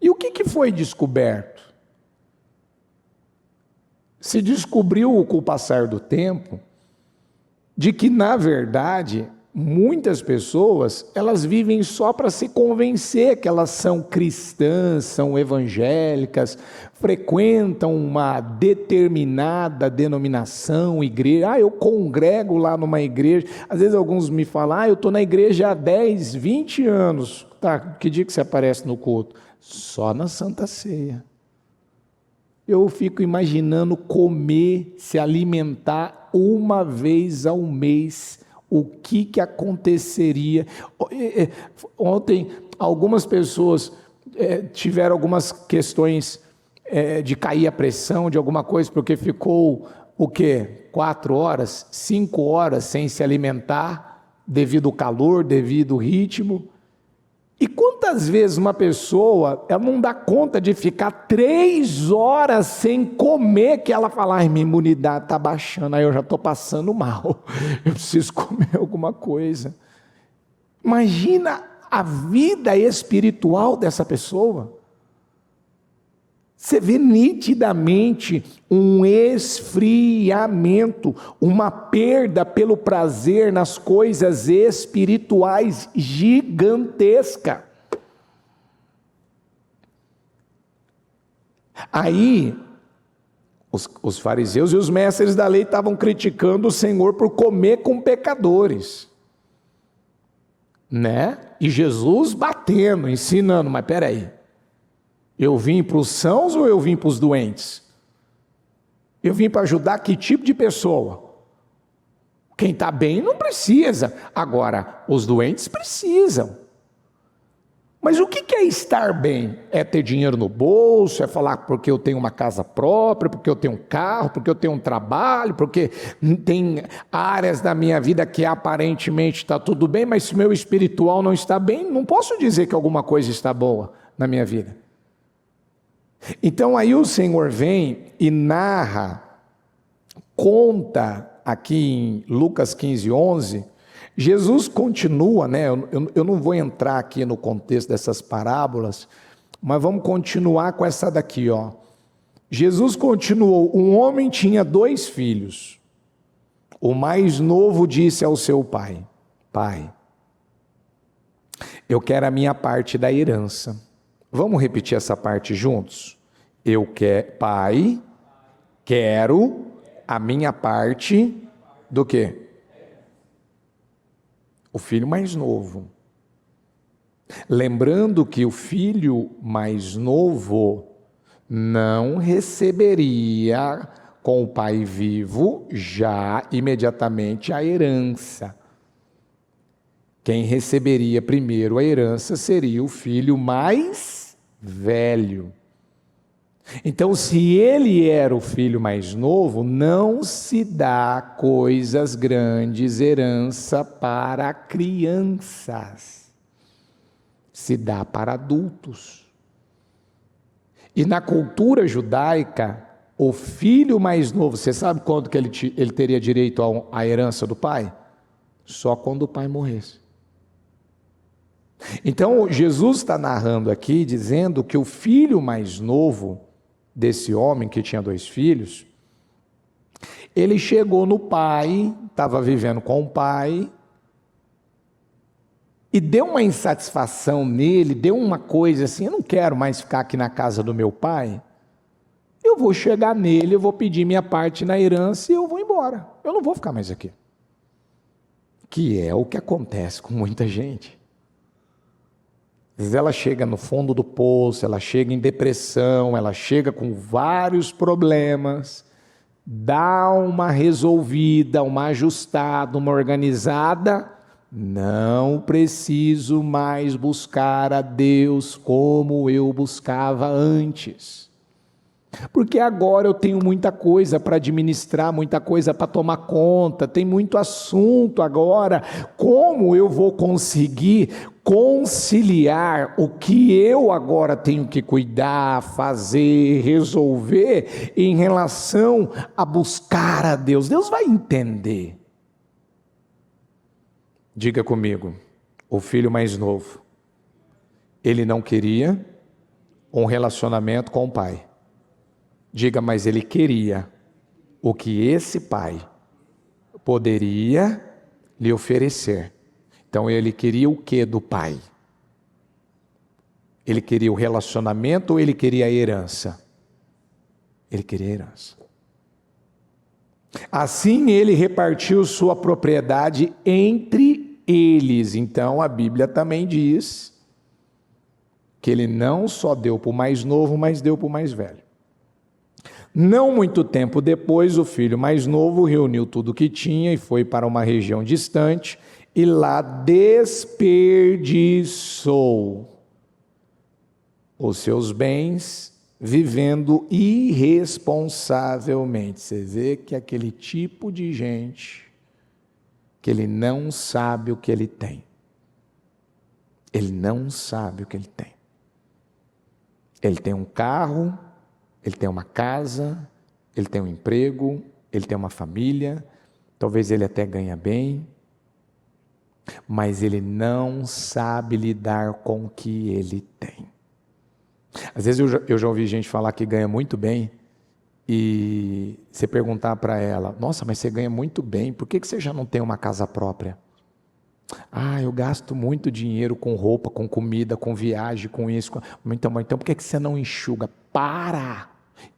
E o que foi descoberto? Se descobriu com o passar do tempo de que, na verdade, muitas pessoas, elas vivem só para se convencer que elas são cristãs, são evangélicas, frequentam uma determinada denominação, igreja. Eu congrego lá numa igreja. Às vezes alguns me falam, eu estou na igreja há 10, 20 anos. Tá, que dia que você aparece no culto? Só na Santa Ceia. Eu fico imaginando comer, se alimentar uma vez ao mês. O que aconteceria? Ontem, algumas pessoas tiveram algumas questões de cair a pressão, de alguma coisa, porque ficou, 4 horas, 5 horas sem se alimentar, devido ao calor, devido ao ritmo. E quantas vezes uma pessoa, ela não dá conta de ficar 3 horas sem comer, que ela fala, minha imunidade está baixando, aí eu já estou passando mal, eu preciso comer alguma coisa. Imagina a vida espiritual dessa pessoa. Você vê nitidamente um esfriamento, uma perda pelo prazer nas coisas espirituais gigantesca. Aí, os fariseus e os mestres da lei estavam criticando o Senhor por comer com pecadores, E Jesus batendo, ensinando, mas peraí, eu vim para os sãos ou eu vim para os doentes? Eu vim para ajudar que tipo de pessoa? Quem está bem não precisa. Agora, os doentes precisam. Mas o que é estar bem? É ter dinheiro no bolso, é falar porque eu tenho uma casa própria, porque eu tenho um carro, porque eu tenho um trabalho, porque tem áreas da minha vida que aparentemente está tudo bem, mas se o meu espiritual não está bem, não posso dizer que alguma coisa está boa na minha vida. Então aí o Senhor vem e narra, conta aqui em Lucas 15:11, Jesus continua, né? Eu não vou entrar aqui no contexto dessas parábolas, mas vamos continuar com essa daqui, ó. Jesus continuou: um homem tinha 2 filhos. O mais novo disse ao seu pai: Pai, eu quero a minha parte da herança. Vamos repetir essa parte juntos? Pai, quero a minha parte do quê? O filho mais novo. Lembrando que o filho mais novo não receberia com o pai vivo já imediatamente a herança. Quem receberia primeiro a herança seria o filho mais velho. Então, se ele era o filho mais novo, não se dá coisas grandes, herança para crianças. Se dá para adultos. E na cultura judaica, o filho mais novo, você sabe quando que ele teria direito à herança do pai? Só quando o pai morresse. Então, Jesus está narrando aqui, dizendo que o filho mais novo desse homem que tinha 2 filhos, ele chegou no pai, estava vivendo com o pai, e deu uma insatisfação nele, deu uma coisa assim: eu não quero mais ficar aqui na casa do meu pai, eu vou chegar nele, eu vou pedir minha parte na herança e eu vou embora, eu não vou ficar mais aqui. Que é o que acontece com muita gente. Às vezes ela chega no fundo do poço, ela chega em depressão, ela chega com vários problemas, dá uma resolvida, uma ajustada, uma organizada, não preciso mais buscar a Deus como eu buscava antes. Porque agora eu tenho muita coisa para administrar, muita coisa para tomar conta, tem muito assunto agora. Como eu vou conseguir conciliar o que eu agora tenho que cuidar, fazer, resolver em relação a buscar a Deus? Deus vai entender. Diga comigo, o filho mais novo, ele não queria um relacionamento com o pai. Diga, mas ele queria o que esse pai poderia lhe oferecer. Então ele queria o que do pai? Ele queria o relacionamento ou ele queria a herança? Ele queria a herança. Assim ele repartiu sua propriedade entre eles. Então a Bíblia também diz que ele não só deu para o mais novo, mas deu para o mais velho. Não muito tempo depois, o filho mais novo reuniu tudo o que tinha e foi para uma região distante e lá desperdiçou os seus bens vivendo irresponsavelmente. Você vê que aquele tipo de gente que ele não sabe o que ele tem. Ele não sabe o que ele tem. Ele tem um carro, ele tem uma casa, ele tem um emprego, ele tem uma família, talvez ele até ganha bem, mas ele não sabe lidar com o que ele tem. Às vezes eu já ouvi gente falar que ganha muito bem, e você perguntar para ela: nossa, mas você ganha muito bem, por que você já não tem uma casa própria? Ah, eu gasto muito dinheiro com roupa, com comida, com viagem, com isso. Então por que você não enxuga? Para!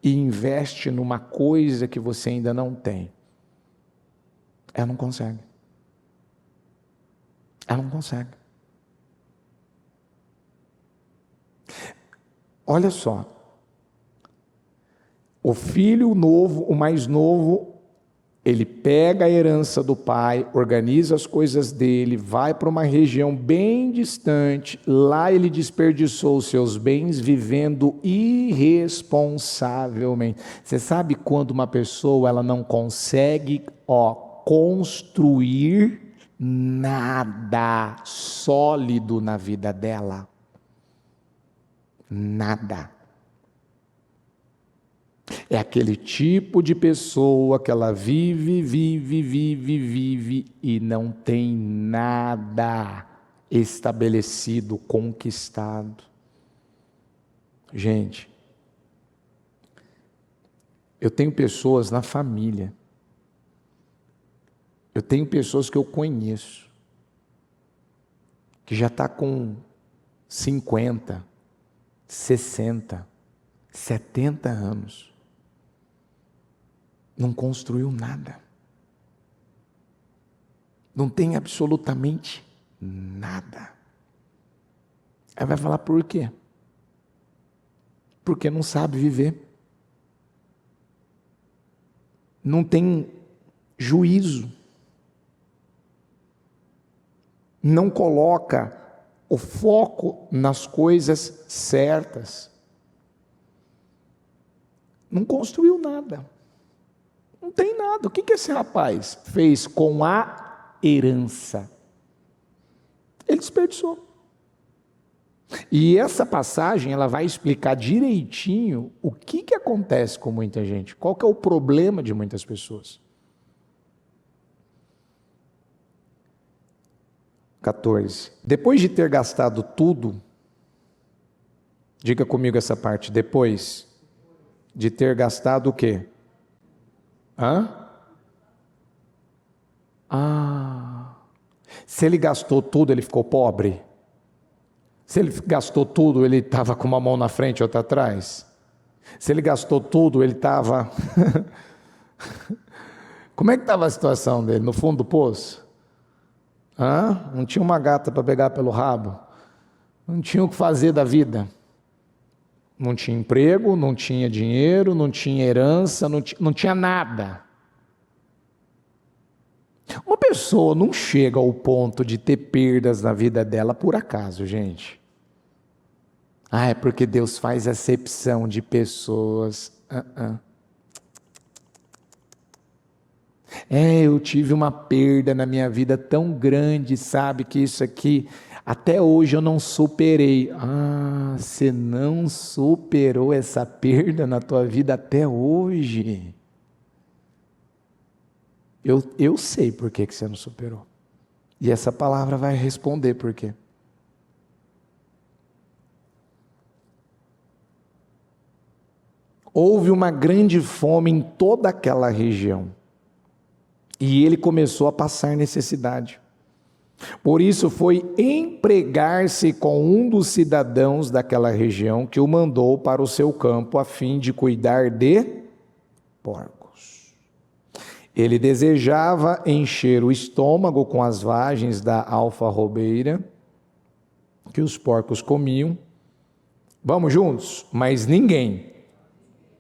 E investe numa coisa que você ainda não tem. Ela não consegue. Ela não consegue. Olha só. O filho novo, o mais novo, Ele pega a herança do pai, organiza as coisas dele, vai para uma região bem distante, lá ele desperdiçou os seus bens vivendo irresponsavelmente. Você sabe quando uma pessoa ela não consegue, construir nada sólido na vida dela? Nada. É aquele tipo de pessoa que ela vive e não tem nada estabelecido, conquistado. Gente, eu tenho pessoas na família, eu tenho pessoas que eu conheço, que já está com 50, 60, 70 anos, não construiu nada, não tem absolutamente nada. Aí vai falar por quê? Porque não sabe viver, não tem juízo, não coloca o foco nas coisas certas, não construiu nada. Não tem nada. O que esse rapaz fez com a herança? Ele desperdiçou. E essa passagem ela vai explicar direitinho o que acontece com muita gente, qual que é o problema de muitas pessoas. 14. Depois de ter gastado tudo, diga comigo essa parte, depois de ter gastado o quê? Se ele gastou tudo, ele ficou pobre? Se ele gastou tudo, ele estava com uma mão na frente e outra atrás? Se ele gastou tudo, ele estava... Como é que estava a situação dele? No fundo do poço? Não tinha uma gata para pegar pelo rabo? Não tinha o que fazer da vida? Não tinha emprego, não tinha dinheiro, não tinha herança, não tinha nada. Uma pessoa não chega ao ponto de ter perdas na vida dela por acaso, gente. É porque Deus faz acepção de pessoas. Eu tive uma perda na minha vida tão grande, sabe, que isso aqui, até hoje eu não superei. Você não superou essa perda na tua vida até hoje? Eu sei por que você não superou. E essa palavra vai responder por quê. Houve uma grande fome em toda aquela região. E ele começou a passar necessidade. Por isso foi empregar-se com um dos cidadãos daquela região que o mandou para o seu campo a fim de cuidar de porcos. Ele desejava encher o estômago com as vagens da alfarrobeira que os porcos comiam. Vamos juntos? Mas ninguém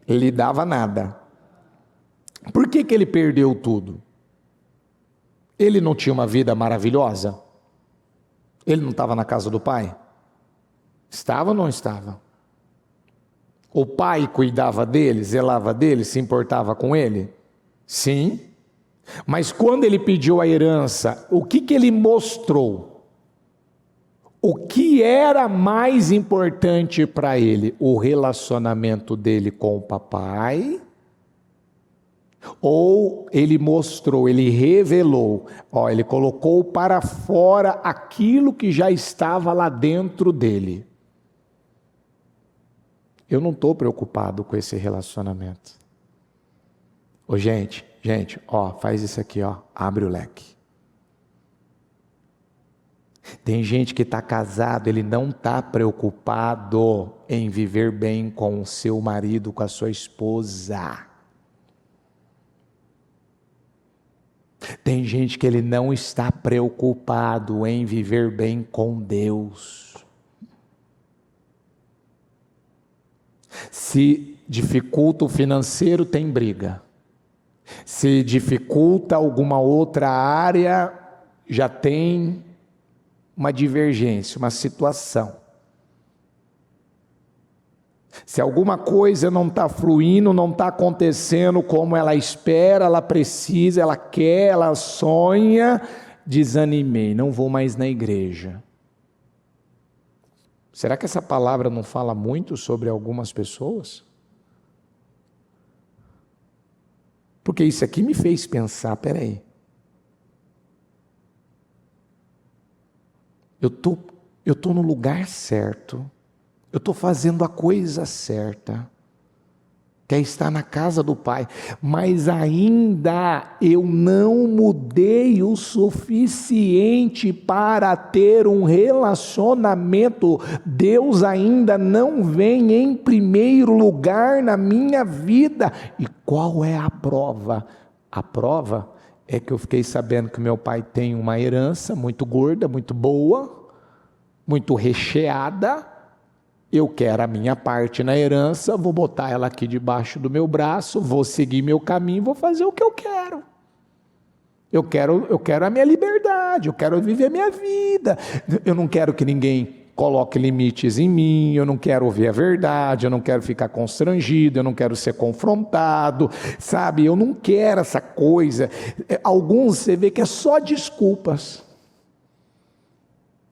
lhe dava nada. Por que ele perdeu tudo? Ele não tinha uma vida maravilhosa? Ele não estava na casa do pai? Estava ou não estava? O pai cuidava dele, zelava dele, se importava com ele? Sim. Mas quando ele pediu a herança, o que ele mostrou? O que era mais importante para ele? O relacionamento dele com o papai? Ou ele mostrou, ele revelou, ele colocou para fora aquilo que já estava lá dentro dele? Eu não estou preocupado com esse relacionamento. Gente, faz isso aqui, abre o leque. Tem gente que está casado, ele não está preocupado em viver bem com o seu marido, com a sua esposa. Tem gente que ele não está preocupado em viver bem com Deus. Se dificulta o financeiro, tem briga. Se dificulta alguma outra área, já tem uma divergência, uma situação. Se alguma coisa não está fluindo, não está acontecendo como ela espera, ela precisa, ela quer, ela sonha, desanimei, não vou mais na igreja. Será que essa palavra não fala muito sobre algumas pessoas? Porque isso aqui me fez pensar, peraí. Eu tô no lugar certo. Eu estou fazendo a coisa certa, que é estar na casa do Pai, mas ainda eu não mudei o suficiente para ter um relacionamento. Deus ainda não vem em primeiro lugar na minha vida. E qual é a prova? A prova é que eu fiquei sabendo que meu pai tem uma herança muito gorda, muito boa, muito recheada. Eu quero a minha parte na herança, vou botar ela aqui debaixo do meu braço, vou seguir meu caminho, vou fazer o que eu quero. Eu quero a minha liberdade, eu quero viver a minha vida. Eu não quero que ninguém coloque limites em mim, eu não quero ouvir a verdade, eu não quero ficar constrangido, eu não quero ser confrontado, sabe? Eu não quero essa coisa. Alguns você vê que é só desculpas.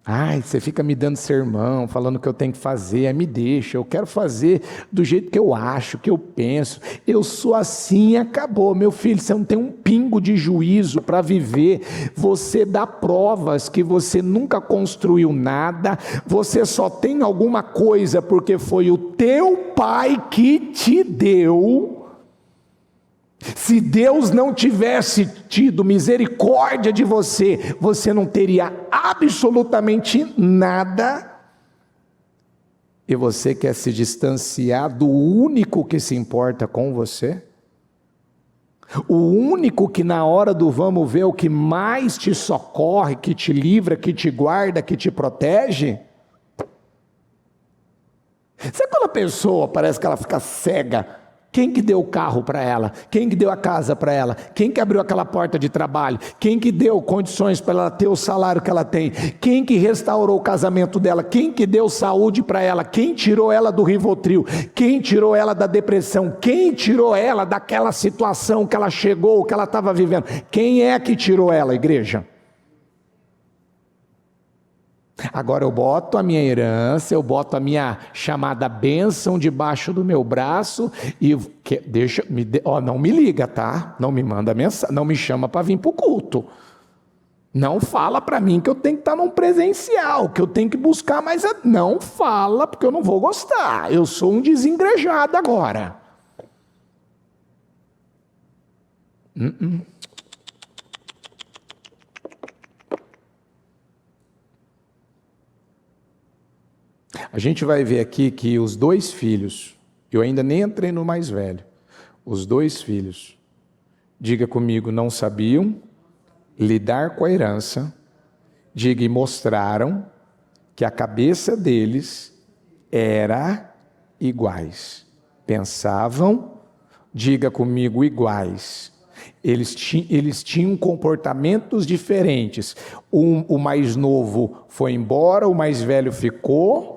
Ai, você fica me dando sermão, falando o que eu tenho que fazer, me deixa, eu quero fazer do jeito que eu acho, que eu penso, eu sou assim e acabou. Meu filho, você não tem um pingo de juízo para viver, você dá provas que você nunca construiu nada, você só tem alguma coisa porque foi o teu pai que te deu. Se Deus não tivesse tido misericórdia de você, você não teria absolutamente nada, e você quer se distanciar do único que se importa com você? O único que na hora do vamos ver, o que mais te socorre, que te livra, que te guarda, que te protege? Sabe quando a pessoa parece que ela fica cega? Quem que deu o carro para ela? Quem que deu a casa para ela? Quem que abriu aquela porta de trabalho? Quem que deu condições para ela ter o salário que ela tem? Quem que restaurou o casamento dela? Quem que deu saúde para ela? Quem tirou ela do Rivotril? Quem tirou ela da depressão? Quem tirou ela daquela situação que ela chegou, que ela estava vivendo? Quem é que tirou ela, igreja? Agora eu boto a minha herança, eu boto a minha chamada bênção debaixo do meu braço e não me liga, tá? Não me manda mensagem, não me chama para vir para o culto. Não fala para mim que eu tenho que estar num presencial, que eu tenho que buscar mais. Não fala, porque eu não vou gostar. Eu sou um desengrejado agora. A gente vai ver aqui que os dois filhos, eu ainda nem entrei no mais velho, os dois filhos, diga comigo, não sabiam lidar com a herança, diga, e mostraram que a cabeça deles era iguais, pensavam, diga comigo, iguais. Eles tinham comportamentos diferentes, o mais novo foi embora, o mais velho ficou.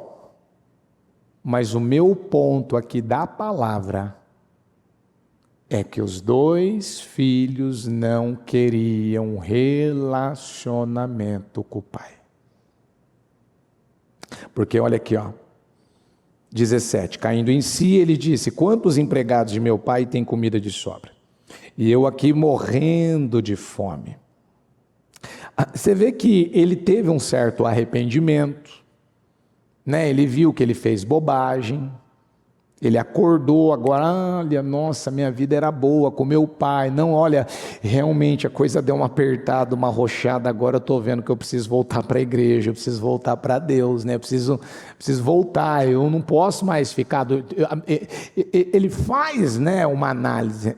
Mas o meu ponto aqui da palavra é que os dois filhos não queriam relacionamento com o pai. Porque olha aqui, 17, caindo em si, ele disse, quantos empregados de meu pai têm comida de sobra? E eu aqui morrendo de fome. Você vê que ele teve um certo arrependimento, né? Ele viu que ele fez bobagem, ele acordou agora, olha, nossa, minha vida era boa com meu pai, não, olha, realmente a coisa deu uma apertada, uma arrochada, agora eu estou vendo que eu preciso voltar para a igreja, eu preciso voltar para Deus, né? Eu preciso voltar, eu não posso mais ficar, ele faz, né, uma análise,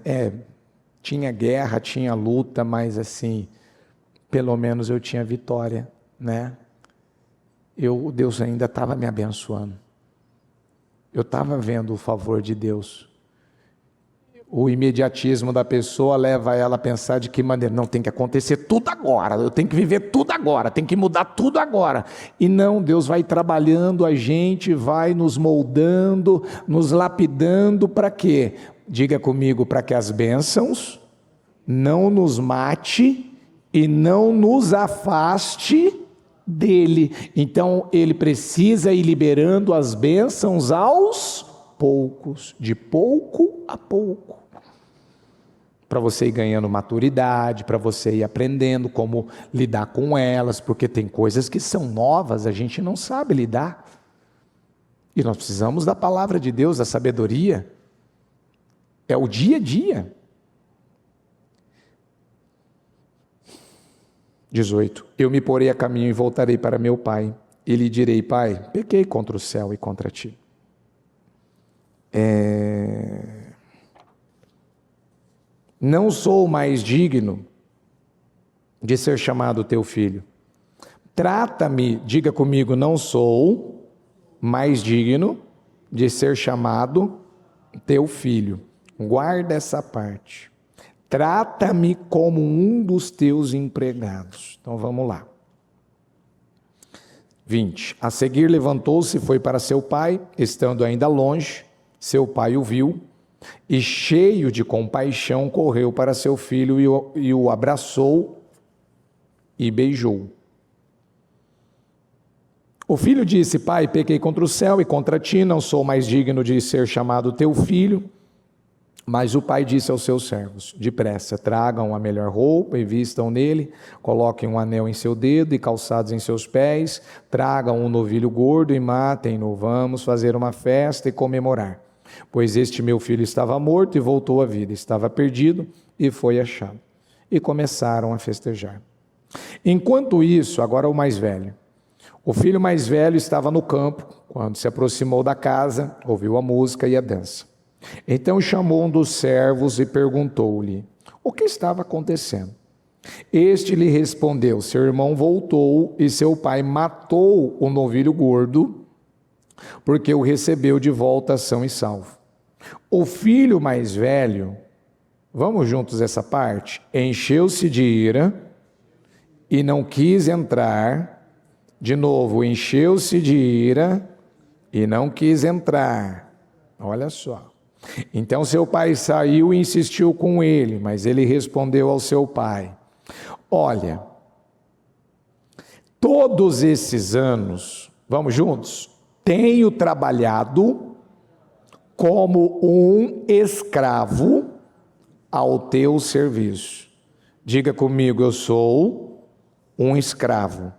tinha guerra, tinha luta, mas assim, pelo menos eu tinha vitória, né? Deus ainda estava me abençoando. Eu estava vendo o favor de Deus. o imediatismo da pessoa leva ela a pensar de que maneira, não, tem que acontecer tudo agora, eu tenho que viver tudo agora, tem que mudar tudo agora. E não, Deus vai trabalhando a gente, vai nos moldando, nos lapidando para quê? Diga comigo, para que as bênçãos não nos mate e não nos afaste dele. Então ele precisa ir liberando as bênçãos aos poucos, de pouco a pouco, para você ir ganhando maturidade, para você ir aprendendo como lidar com elas, porque tem coisas que são novas, a gente não sabe lidar, e nós precisamos da palavra de Deus, da sabedoria, é o dia a dia. 18, eu me porei a caminho e voltarei para meu pai, e lhe direi, pai, pequei contra o céu e contra ti. Não sou mais digno de ser chamado teu filho. Trata-me, diga comigo, não sou mais digno de ser chamado teu filho. Guarda essa parte. Trata-me como um dos teus empregados. Então vamos lá. 20. A seguir levantou-se e foi para seu pai, estando ainda longe. Seu pai o viu e, cheio de compaixão, correu para seu filho e o abraçou e beijou. O filho disse, pai, pequei contra o céu e contra ti, não sou mais digno de ser chamado teu filho. Mas o pai disse aos seus servos, depressa, tragam a melhor roupa e vistam nele, coloquem um anel em seu dedo e calçados em seus pés, tragam um novilho gordo e matem-no, vamos fazer uma festa e comemorar. Pois este meu filho estava morto e voltou à vida, estava perdido e foi achado. E começaram a festejar. Enquanto isso, agora o mais velho. O filho mais velho estava no campo, quando se aproximou da casa, ouviu a música e a dança. Então chamou um dos servos e perguntou-lhe o que estava acontecendo. Este lhe respondeu, seu irmão voltou e seu pai matou o novilho gordo, porque o recebeu de volta são e salvo. O filho mais velho, vamos juntos essa parte, encheu-se de ira e não quis entrar. De novo, encheu-se de ira e não quis entrar. Olha só. Então seu pai saiu e insistiu com ele, mas ele respondeu ao seu pai, olha, todos esses anos, vamos juntos, tenho trabalhado como um escravo ao teu serviço. Diga comigo, eu sou um escravo.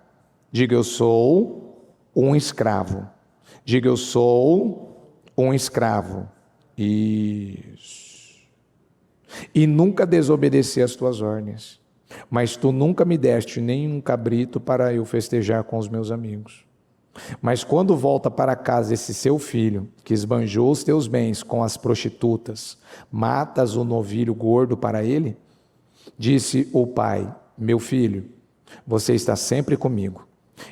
Diga, eu sou um escravo. Diga, eu sou um escravo. Isso. E nunca desobedeci às tuas ordens, mas tu nunca me deste nenhum cabrito para eu festejar com os meus amigos. Mas quando volta para casa esse seu filho, que esbanjou os teus bens com as prostitutas, matas o novilho gordo para ele? Disse o pai, meu filho, você está sempre comigo,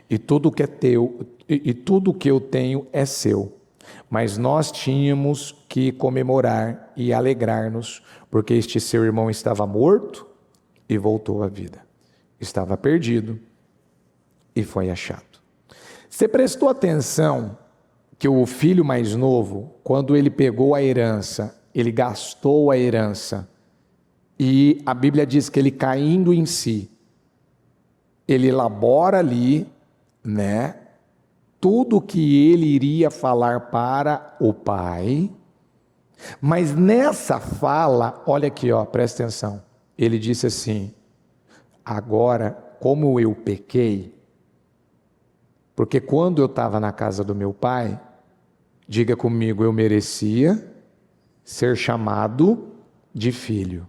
e tudo que é teu, e tudo que eu tenho é seu. Mas nós tínhamos que comemorar e alegrar-nos, porque este seu irmão estava morto e voltou à vida. Estava perdido e foi achado. Você prestou atenção que o filho mais novo, quando ele pegou a herança, ele gastou a herança, e a Bíblia diz que ele caindo em si, ele elabora ali, né? Tudo que ele iria falar para o pai, mas nessa fala, olha aqui, ó, presta atenção, ele disse assim, agora, como eu pequei, porque quando eu estava na casa do meu pai, diga comigo, eu merecia ser chamado de filho,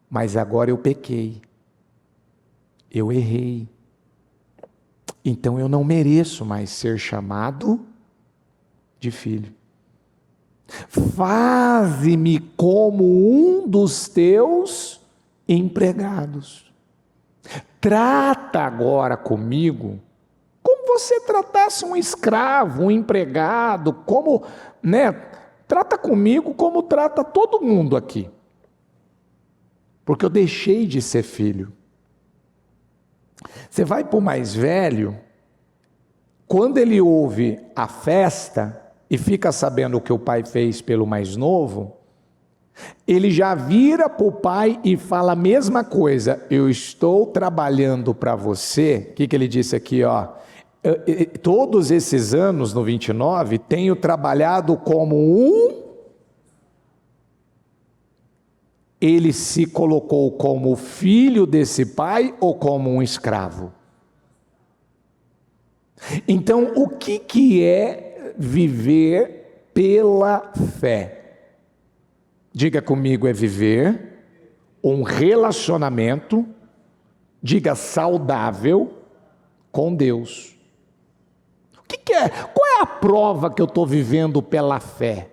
mas agora eu pequei, eu errei, então eu não mereço mais ser chamado de filho. Faze-me como um dos teus empregados. Trata agora comigo como você tratasse um escravo, um empregado, como, né? trata comigo como trata todo mundo aqui. Porque eu deixei de ser filho. Você vai para o mais velho, quando ele ouve a festa e fica sabendo o que o pai fez pelo mais novo, ele já vira para o pai e fala a mesma coisa. Eu estou trabalhando para você. O que ele disse aqui, ó? Todos esses anos no 29, tenho trabalhado como um... Ele se colocou como filho desse pai ou como um escravo? Então, o que é viver pela fé? Diga comigo, é viver um relacionamento, diga saudável, com Deus. O que é? Qual é a prova que eu estou vivendo pela fé?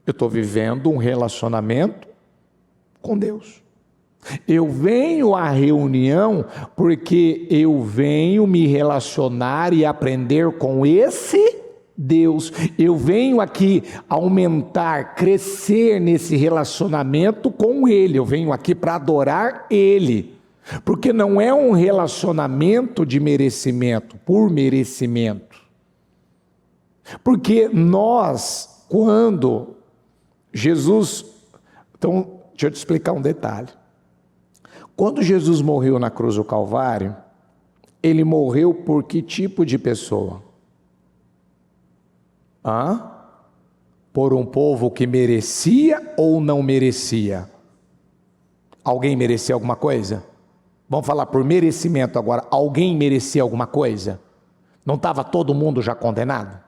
Eu estou vivendo um relacionamento com Deus. Eu venho à reunião porque eu venho me relacionar e aprender com esse Deus. Eu venho aqui aumentar, crescer nesse relacionamento com Ele. Eu venho aqui para adorar Ele. Porque não é um relacionamento de merecimento, por merecimento. Porque nós, quando Jesus... Então, deixa eu te explicar um detalhe. Quando Jesus morreu na cruz do Calvário, Ele morreu por que tipo de pessoa? Por um povo que merecia ou não merecia? Alguém merecia alguma coisa? Vamos falar por merecimento agora. Alguém merecia alguma coisa? Não estava todo mundo já condenado?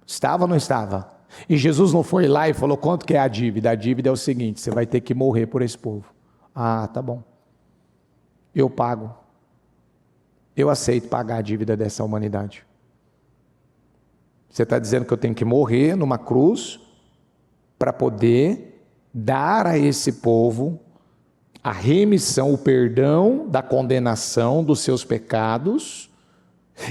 Estava ou não estava? E Jesus não foi lá e falou, quanto que é a dívida? A dívida é o seguinte, você vai ter que morrer por esse povo. Ah, tá bom. Eu pago. Eu aceito pagar a dívida dessa humanidade. Você está dizendo que eu tenho que morrer numa cruz para poder dar a esse povo a remissão, o perdão da condenação dos seus pecados,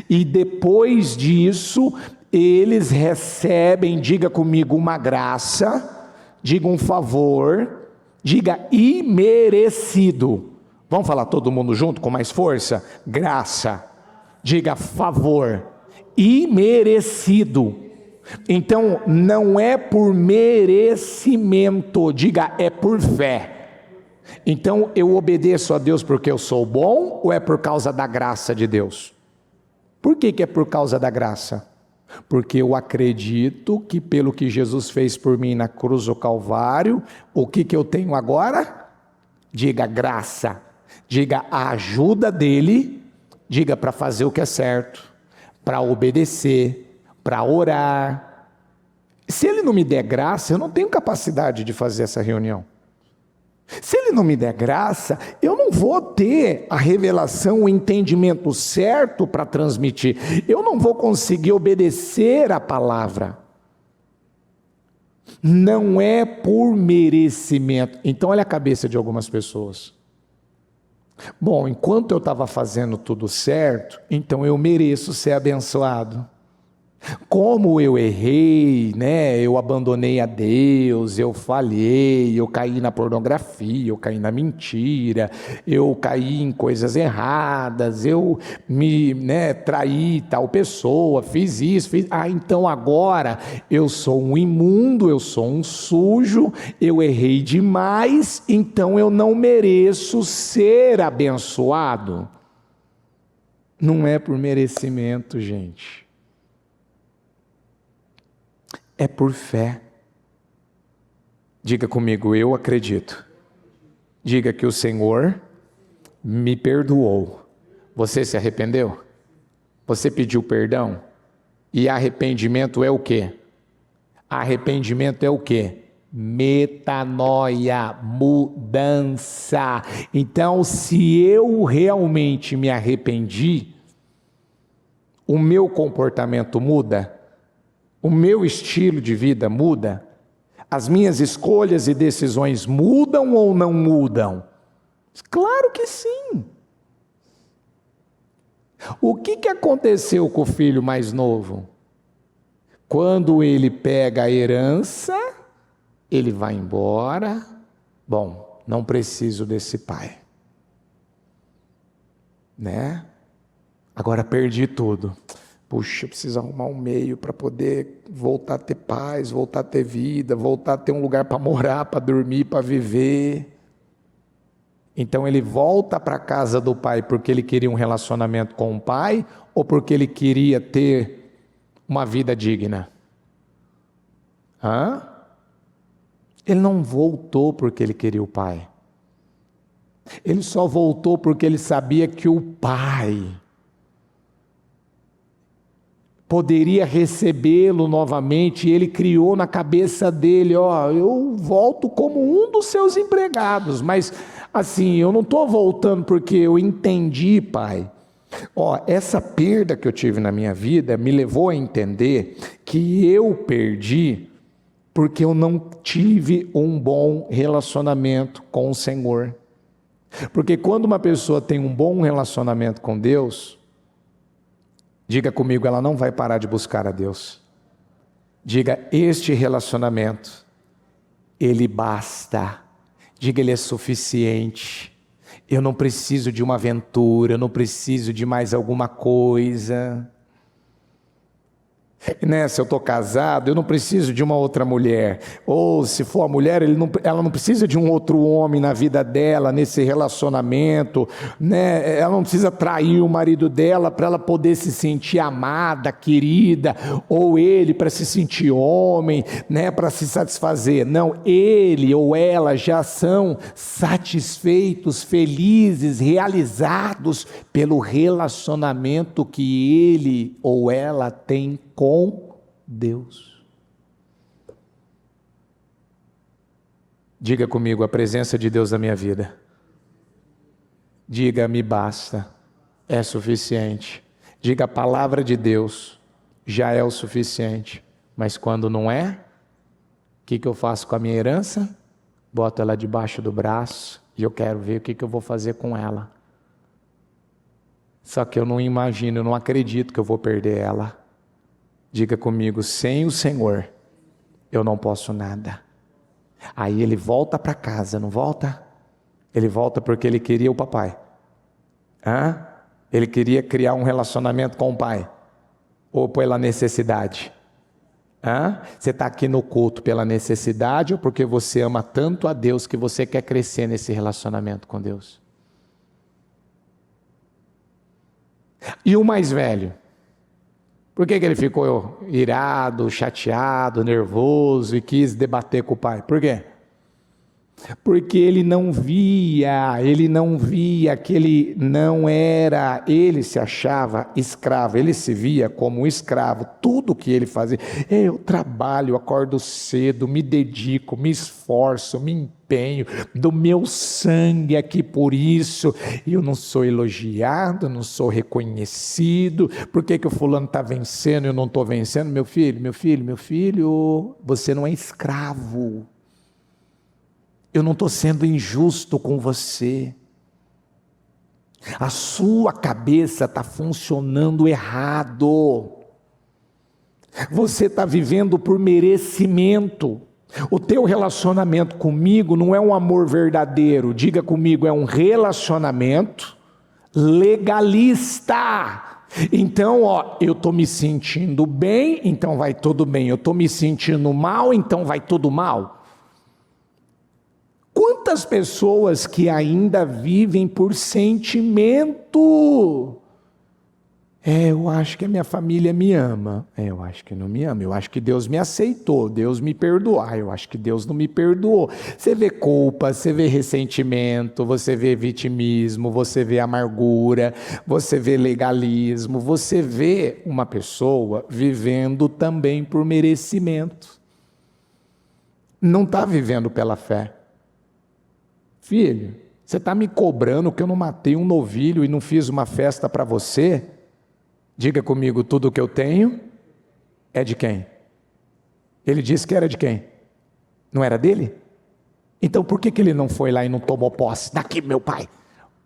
e depois disso eles recebem, diga comigo, uma graça, diga um favor, diga imerecido. Vamos falar todo mundo junto com mais força? Graça, diga favor, imerecido. Então não é por merecimento, diga é por fé. Então eu obedeço a Deus porque eu sou bom ou é por causa da graça de Deus? Por que é por causa da graça? Porque eu acredito que pelo que Jesus fez por mim na cruz do Calvário, o que eu tenho agora? Diga graça, diga a ajuda dele, diga para fazer o que é certo, para obedecer, para orar. Se ele não me der graça, eu não tenho capacidade de fazer essa reunião. Se ele não me der graça, eu não vou ter a revelação, o entendimento certo para transmitir. Eu não vou conseguir obedecer a palavra. Não é por merecimento. Então olha a cabeça de algumas pessoas. Bom, enquanto eu estava fazendo tudo certo, então eu mereço ser abençoado. Como eu errei, né? Eu abandonei a Deus, eu falhei, eu caí na pornografia, eu caí na mentira, eu caí em coisas erradas, eu me traí tal pessoa, fiz isso, então agora eu sou um imundo, eu sou um sujo, eu errei demais, então eu não mereço ser abençoado. Não é por merecimento, gente. É por fé. Diga comigo, eu acredito. Diga que o Senhor me perdoou. Você se arrependeu? Você pediu perdão? E arrependimento é o quê? Arrependimento é o quê? Metanoia, mudança. Então, se eu realmente me arrependi, o meu comportamento muda? O meu estilo de vida muda? As minhas escolhas e decisões mudam ou não mudam? Claro que sim. O que aconteceu com o filho mais novo? Quando ele pega a herança, ele vai embora. Bom, não preciso desse pai, né? Agora perdi tudo. Puxa, eu preciso arrumar um meio para poder voltar a ter paz, voltar a ter vida, voltar a ter um lugar para morar, para dormir, para viver. Então ele volta para a casa do pai porque ele queria um relacionamento com o pai ou porque ele queria ter uma vida digna? Ele não voltou porque ele queria o pai. Ele só voltou porque ele sabia que o pai poderia recebê-lo novamente, e ele criou na cabeça dele, eu volto como um dos seus empregados, mas assim, eu não estou voltando porque eu entendi, pai. Essa perda que eu tive na minha vida me levou a entender que eu perdi porque eu não tive um bom relacionamento com o Senhor. Porque quando uma pessoa tem um bom relacionamento com Deus, diga comigo, ela não vai parar de buscar a Deus. Diga, este relacionamento, ele basta. Diga, ele é suficiente. Eu não preciso de uma aventura, eu não preciso de mais alguma coisa. Se eu estou casado, eu não preciso de uma outra mulher. Ou se for a mulher, ela não precisa de um outro homem na vida dela, nesse relacionamento, né? Ela não precisa trair o marido dela para ela poder se sentir amada, querida, ou ele para se sentir homem, né? Para se satisfazer. Não, ele ou ela já são satisfeitos, felizes, realizados pelo relacionamento que ele ou ela tem com Deus. Diga comigo, a presença de Deus na minha vida. Diga, me basta, é suficiente. Diga, a palavra de Deus já é o suficiente. Mas quando não é, o que eu faço com a minha herança? Boto ela debaixo do braço e eu quero ver o que eu vou fazer com ela. Só que eu não imagino, eu não acredito que eu vou perder ela. Diga comigo, sem o Senhor, eu não posso nada. Aí ele volta para casa, não volta? Ele volta porque ele queria o papai. Ele queria criar um relacionamento com o pai. Ou pela necessidade? Você está aqui no culto pela necessidade ou porque você ama tanto a Deus que você quer crescer nesse relacionamento com Deus? E o mais velho? Por que ele ficou irado, chateado, nervoso e quis debater com o pai? Por quê? Porque ele não via que ele não era, ele se achava escravo, ele se via como escravo, tudo que ele fazia, eu trabalho, acordo cedo, me dedico, me esforço, me empenho, do meu sangue aqui por isso, e eu não sou elogiado, não sou reconhecido, por que o fulano está vencendo e eu não estou vencendo? Meu filho, você não é escravo. Eu não estou sendo injusto com você. A sua cabeça está funcionando errado. Você está vivendo por merecimento. O teu relacionamento comigo não é um amor verdadeiro. Diga comigo, é um relacionamento legalista. Então, eu estou me sentindo bem, então vai tudo bem. Eu estou me sentindo mal, então vai tudo mal. Quantas pessoas que ainda vivem por sentimento? Eu acho que a minha família me ama. Eu acho que não me ama. Eu acho que Deus me aceitou, Deus me perdoou. Eu acho que Deus não me perdoou. Você vê culpa, você vê ressentimento, você vê vitimismo, você vê amargura, você vê legalismo, você vê uma pessoa vivendo também por merecimento. Não está vivendo pela fé. Filho, você está me cobrando que eu não matei um novilho e não fiz uma festa para você? Diga comigo, tudo o que eu tenho é de quem? Ele disse que era de quem? Não era dele? Então por que ele não foi lá e não tomou posse? Daqui, meu pai,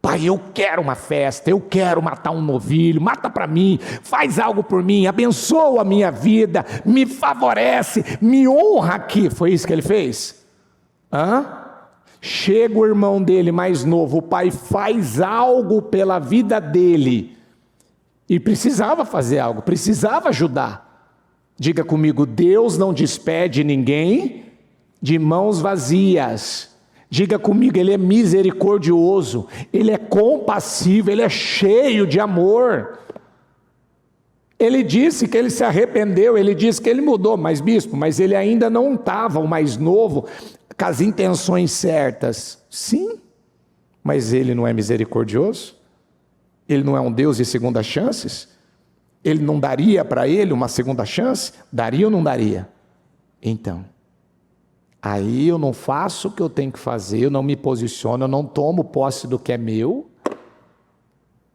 Pai, eu quero uma festa, eu quero matar um novilho, mata para mim, faz algo por mim, abençoa a minha vida, me favorece, me honra aqui. Foi isso que ele fez? Chega o irmão dele mais novo, o pai faz algo pela vida dele, e precisava fazer algo, precisava ajudar. Diga comigo, Deus não despede ninguém de mãos vazias. Diga comigo, Ele é misericordioso, Ele é compassivo, Ele é cheio de amor. Ele disse que ele se arrependeu, ele disse que ele mudou, mas bispo, mas ele ainda não estava, o mais novo, com as intenções certas. Sim, mas Ele não é misericordioso? Ele não é um Deus de segunda chances? Ele não daria para ele uma segunda chance? Daria ou não daria? Então, aí eu não faço o que eu tenho que fazer, eu não me posiciono, eu não tomo posse do que é meu,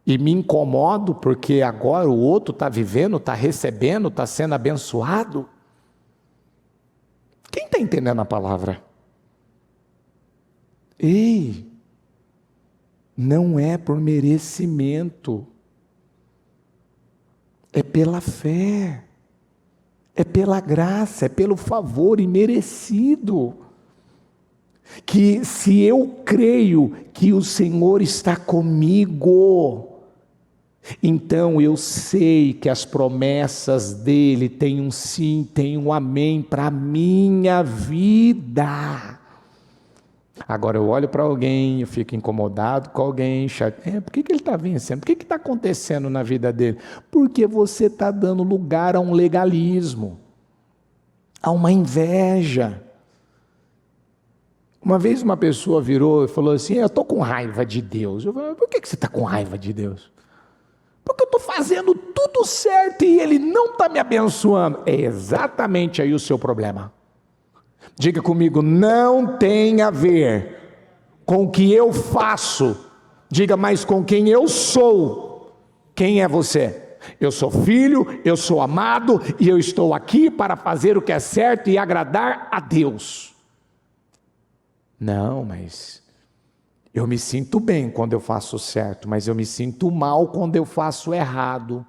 e me incomodo porque agora o outro está vivendo, está recebendo, está sendo abençoado. Quem está entendendo a palavra? Ei, não é por merecimento, é pela fé. É pela graça, é pelo favor imerecido. Que se eu creio que o Senhor está comigo, então eu sei que as promessas dEle têm um sim, têm um amém para a minha vida. Agora eu olho para alguém, eu fico incomodado com alguém, por que ele está vencendo? Por que está acontecendo na vida dele? Porque você está dando lugar a um legalismo, a uma inveja. Uma vez uma pessoa virou e falou assim, eu estou com raiva de Deus. Eu falei, por que você está com raiva de Deus? Porque eu estou fazendo tudo certo e Ele não está me abençoando. É exatamente aí o seu problema. Diga comigo, não tem a ver com o que eu faço, diga mais com quem eu sou. Quem é você? Eu sou filho, eu sou amado e eu estou aqui para fazer o que é certo e agradar a Deus. Não, mas eu me sinto bem quando eu faço certo, mas eu me sinto mal quando eu faço errado.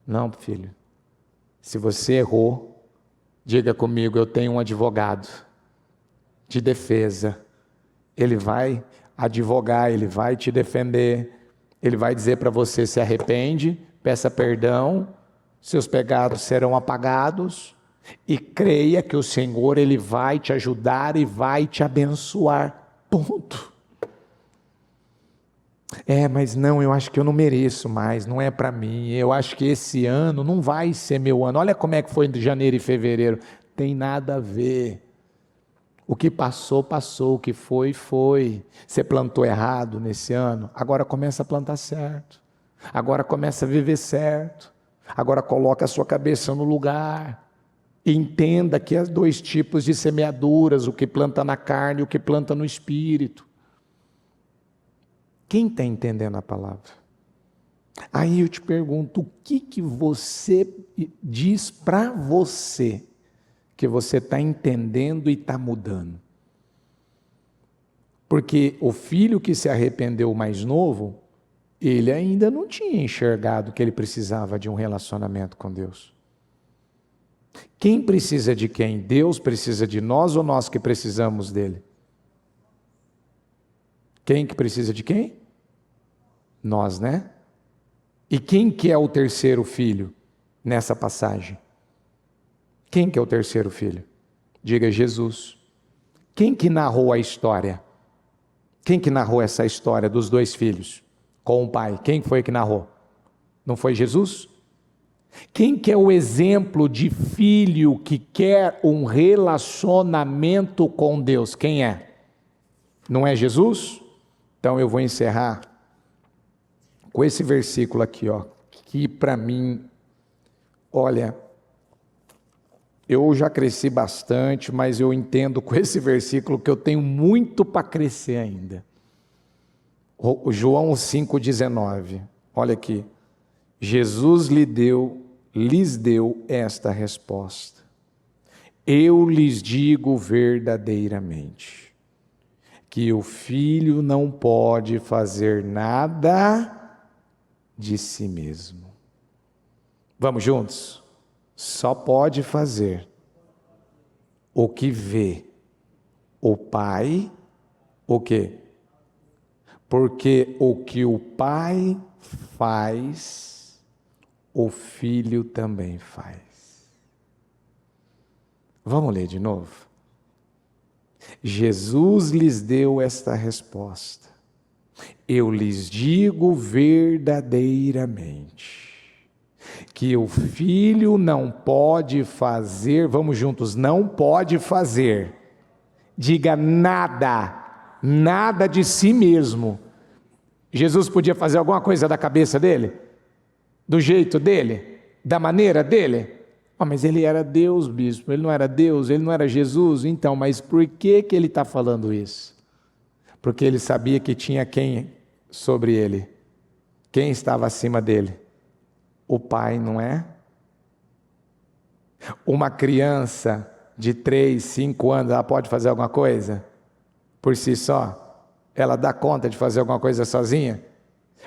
Não, filho, se você errou, diga comigo, eu tenho um advogado de defesa. Ele vai advogar, ele vai te defender, ele vai dizer para você, se arrepende, peça perdão, seus pecados serão apagados, e creia que o Senhor, Ele vai te ajudar e vai te abençoar. Ponto. Mas não, eu acho que eu não mereço mais, não é para mim, eu acho que esse ano não vai ser meu ano. Olha como é que foi de janeiro e fevereiro, tem nada a ver. O que passou, passou, o que foi, foi. Você plantou errado nesse ano, agora começa a plantar certo, agora começa a viver certo, agora coloca a sua cabeça no lugar, entenda que há dois tipos de semeaduras, o que planta na carne e o que planta no espírito. Quem está entendendo a palavra? Aí eu te pergunto, o que você diz para você, que você está entendendo e está mudando? Porque o filho que se arrependeu mais novo, ele ainda não tinha enxergado que ele precisava de um relacionamento com Deus. Quem precisa de quem? Deus precisa de nós ou nós que precisamos dele? Quem que precisa de quem? Nós, né? E quem que é o terceiro filho nessa passagem? Quem que é o terceiro filho? Diga Jesus. Quem que narrou a história? Quem que narrou essa história dos dois filhos com o pai? Quem foi que narrou? Não foi Jesus? Quem que é o exemplo de filho que quer um relacionamento com Deus? Quem é? Não é Jesus? Então eu vou encerrar com esse versículo aqui, que para mim, olha, eu já cresci bastante, mas eu entendo com esse versículo que eu tenho muito para crescer ainda. João 5,19, olha aqui, Jesus lhes deu esta resposta: eu lhes digo verdadeiramente, que o filho não pode fazer nada de si mesmo. Vamos juntos? Só pode fazer o que vê o pai, o quê? Porque o que o pai faz, o filho também faz. Vamos ler de novo? Jesus lhes deu esta resposta: eu lhes digo verdadeiramente, que o filho não pode fazer, vamos juntos, não pode fazer, diga nada, nada de si mesmo. Jesus podia fazer alguma coisa da cabeça dele? Do jeito dele? Da maneira dele? Mas ele era Deus, bispo, ele não era Deus, ele não era Jesus. Então, mas por que ele está falando isso? Porque ele sabia que tinha quem sobre ele? Quem estava acima dele? O Pai, não é? Uma criança de 3, 5 anos, ela pode fazer alguma coisa? Por si só? Ela dá conta de fazer alguma coisa sozinha?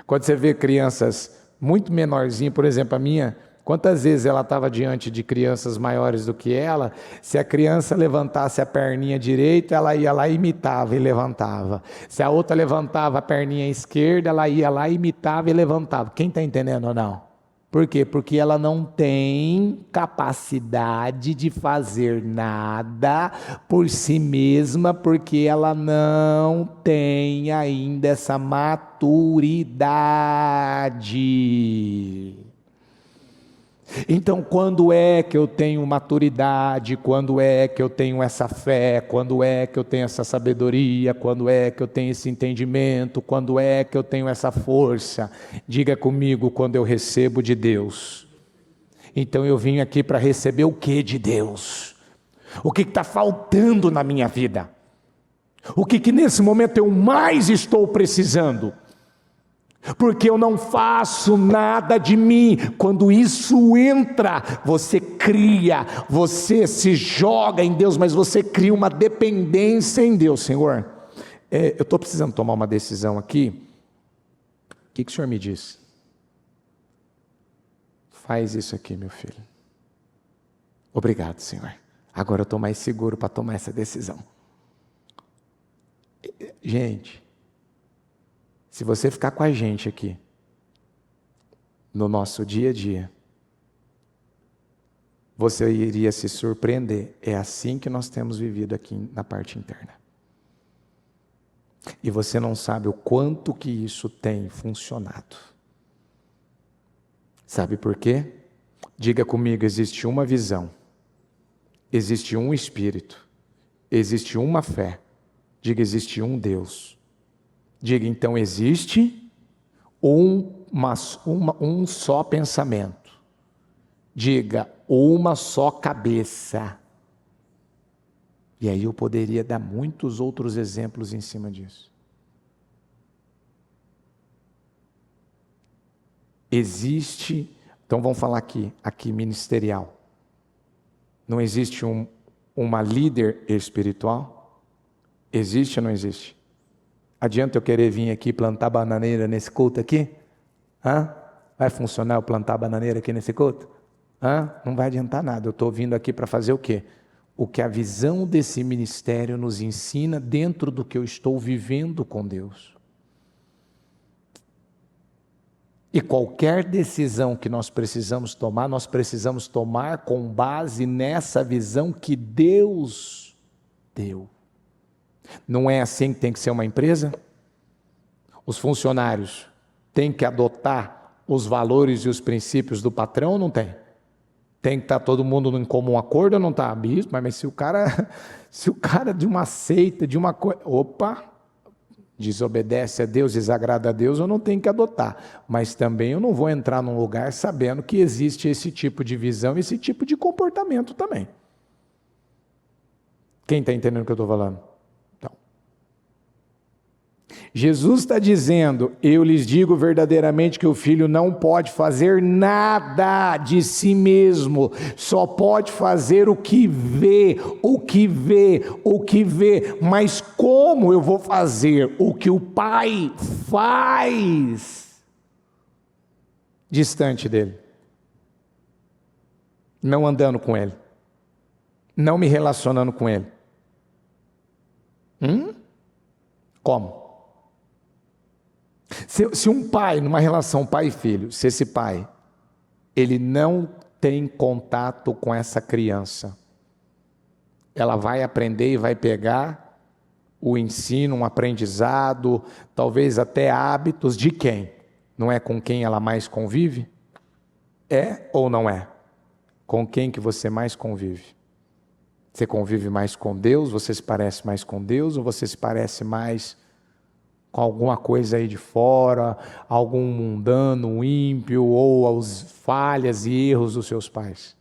Quando você vê crianças muito menorzinhas, por exemplo, a minha, quantas vezes ela estava diante de crianças maiores do que ela, se a criança levantasse a perninha direita, ela ia lá e imitava e levantava. Se a outra levantava a perninha esquerda, ela ia lá e imitava e levantava. Quem está entendendo ou não? Por quê? Porque ela não tem capacidade de fazer nada por si mesma, porque ela não tem ainda essa maturidade. Então, quando é que eu tenho maturidade? Quando é que eu tenho essa fé? Quando é que eu tenho essa sabedoria? Quando é que eu tenho esse entendimento? Quando é que eu tenho essa força? Diga comigo, quando eu recebo de Deus. Então eu vim aqui para receber o que de Deus? O que está faltando na minha vida? O que nesse momento eu mais estou precisando? Porque eu não faço nada de mim. Quando isso entra, você cria, você se joga em Deus, mas você cria uma dependência em Deus. Senhor, eu estou precisando tomar uma decisão aqui. O que o Senhor me diz? Faz isso aqui, meu filho. Obrigado, Senhor. Agora eu estou mais seguro para tomar essa decisão. Gente, se você ficar com a gente aqui, no nosso dia a dia, você iria se surpreender. É assim que nós temos vivido aqui na parte interna. E você não sabe o quanto que isso tem funcionado. Sabe por quê? Diga comigo, existe uma visão, existe um Espírito, existe uma fé. Diga, existe um Deus. Diga, então existe um só pensamento. Diga, uma só cabeça. E aí eu poderia dar muitos outros exemplos em cima disso. Existe, então vamos falar aqui ministerial. Não existe uma líder espiritual? Existe ou não existe? Adianta eu querer vir aqui plantar bananeira nesse culto aqui? Vai funcionar eu plantar bananeira aqui nesse culto? Não vai adiantar nada. Eu estou vindo aqui para fazer o quê? O que a visão desse ministério nos ensina dentro do que eu estou vivendo com Deus. E qualquer decisão que nós precisamos tomar com base nessa visão que Deus deu. Não é assim que tem que ser uma empresa? Os funcionários têm que adotar os valores e os princípios do patrão ou não tem? Tem que estar todo mundo em comum acordo ou não está? Bispo, mas se o cara de uma seita, de uma coisa, desobedece a Deus, desagrada a Deus, eu não tenho que adotar. Mas também eu não vou entrar num lugar sabendo que existe esse tipo de visão, esse tipo de comportamento também. Quem está entendendo o que eu estou falando? Jesus está dizendo: eu lhes digo verdadeiramente que o filho não pode fazer nada de si mesmo, só pode fazer o que vê, o que vê, o que vê. Mas como eu vou fazer o que o Pai faz distante dele? Não andando com ele, não me relacionando com ele. Como? Se um pai, numa relação pai e filho, se esse pai, ele não tem contato com essa criança, ela vai aprender e vai pegar o ensino, um aprendizado, talvez até hábitos de quem? Não é com quem ela mais convive? É ou não é? Com quem que você mais convive? Você convive mais com Deus? Você se parece mais com Deus? Ou você se parece mais com alguma coisa aí de fora, algum mundano, um ímpio, ou as falhas e erros dos seus pais?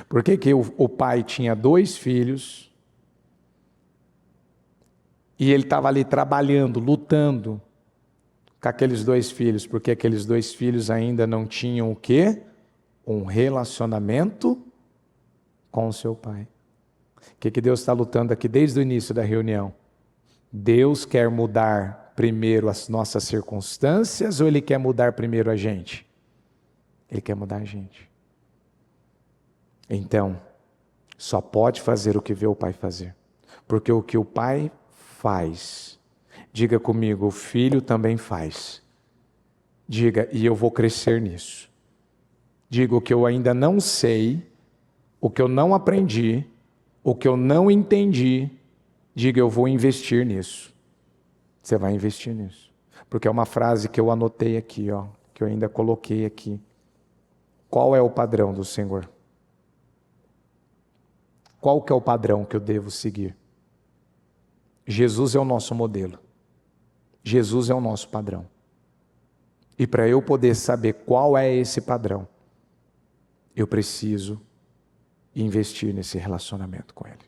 Por que o pai tinha 2 filhos e ele estava ali trabalhando, lutando com aqueles 2 filhos? Porque aqueles 2 filhos ainda não tinham o quê? Um relacionamento com o seu pai. O que Deus está lutando aqui desde o início da reunião? Deus quer mudar primeiro as nossas circunstâncias ou Ele quer mudar primeiro a gente? Ele quer mudar a gente. Então, só pode fazer o que vê o Pai fazer. Porque o que o Pai faz, diga comigo, o Filho também faz. Diga, e eu vou crescer nisso. Diga, o que eu ainda não sei, o que eu não aprendi, o que eu não entendi, diga, eu vou investir nisso. Você vai investir nisso. Porque é uma frase que eu anotei aqui, que eu ainda coloquei aqui. Qual é o padrão do Senhor? Qual que é o padrão que eu devo seguir? Jesus é o nosso modelo. Jesus é o nosso padrão. E para eu poder saber qual é esse padrão, eu preciso investir nesse relacionamento com Ele.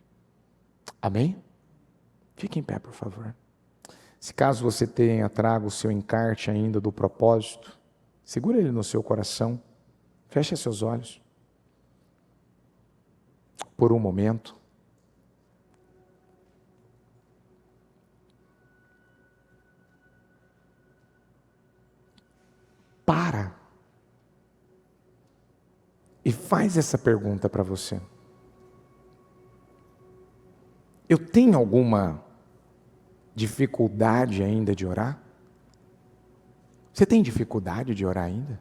Amém? Fique em pé, por favor. Se caso você tenha trago o seu encarte ainda do propósito, segura ele no seu coração, feche seus olhos. Por um momento. Para. E faz essa pergunta para você. Eu tenho alguma dificuldade ainda de orar? Você tem dificuldade de orar ainda?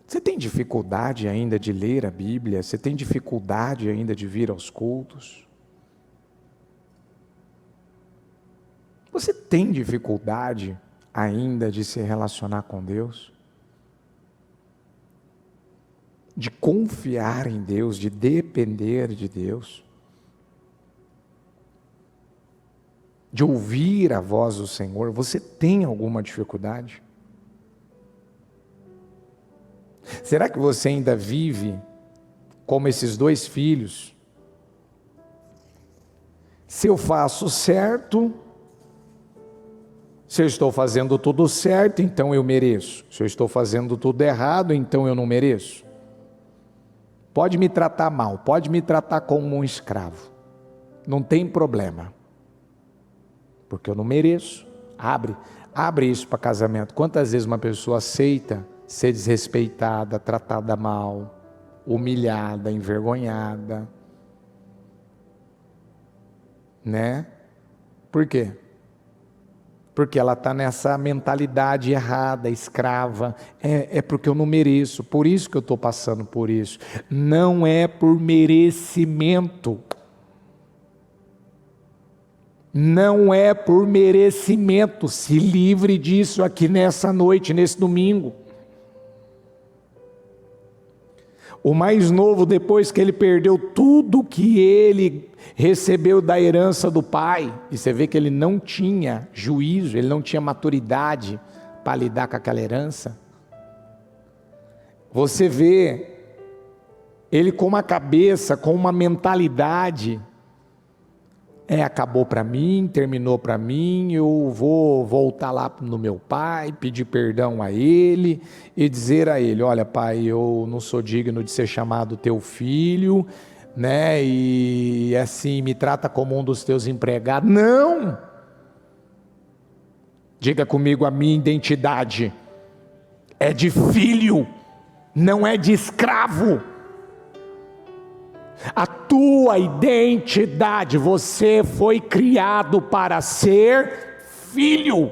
Você tem dificuldade ainda de ler a Bíblia? Você tem dificuldade ainda de vir aos cultos? Você tem dificuldade ainda de se relacionar com Deus? De confiar em Deus, de depender de Deus? De ouvir a voz do Senhor? Você tem alguma dificuldade? Será que você ainda vive como esses 2 filhos? Se eu faço certo, se eu estou fazendo tudo certo, então eu mereço. Se eu estou fazendo tudo errado, então eu não mereço. Pode me tratar mal, pode me tratar como um escravo. Não tem problema. Porque eu não mereço. Abre isso para casamento. Quantas vezes uma pessoa aceita ser desrespeitada, tratada mal, humilhada, envergonhada, né? Por quê? Porque ela está nessa mentalidade errada, escrava. É porque eu não mereço, por isso que eu estou passando por isso. Não é por merecimento. Não é por merecimento. Se livre disso aqui nessa noite, nesse domingo. O mais novo, depois que ele perdeu tudo que ele recebeu da herança do pai, e você vê que ele não tinha juízo, ele não tinha maturidade para lidar com aquela herança. Você vê ele com uma cabeça, com uma mentalidade acabou para mim, terminou para mim, eu vou voltar lá no meu pai, pedir perdão a ele e dizer a ele: olha, pai, eu não sou digno de ser chamado teu filho, né? E assim, me trata como um dos teus empregados. Não! Diga comigo, a minha identidade é de filho, não é de escravo. A tua identidade, você foi criado para ser filho.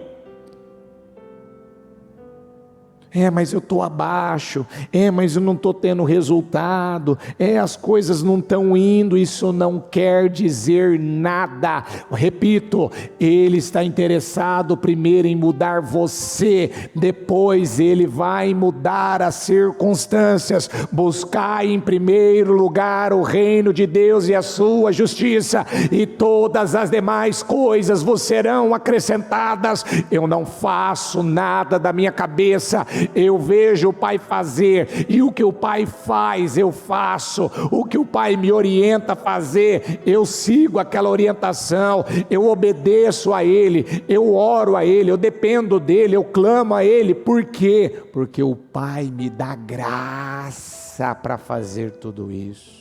Mas eu estou abaixo, mas eu não estou tendo resultado, as coisas não estão indo. Isso não quer dizer nada. Repito, Ele está interessado primeiro em mudar você, depois Ele vai mudar as circunstâncias. Buscai em primeiro lugar o reino de Deus e a sua justiça, e todas as demais coisas vos serão acrescentadas. Eu não faço nada da minha cabeça, eu vejo o Pai fazer, e o que o Pai faz eu faço, o que o Pai me orienta a fazer eu sigo aquela orientação, eu obedeço a Ele, eu oro a Ele, eu dependo dEle, eu clamo a Ele. Por quê? Porque o Pai me dá graça para fazer tudo isso.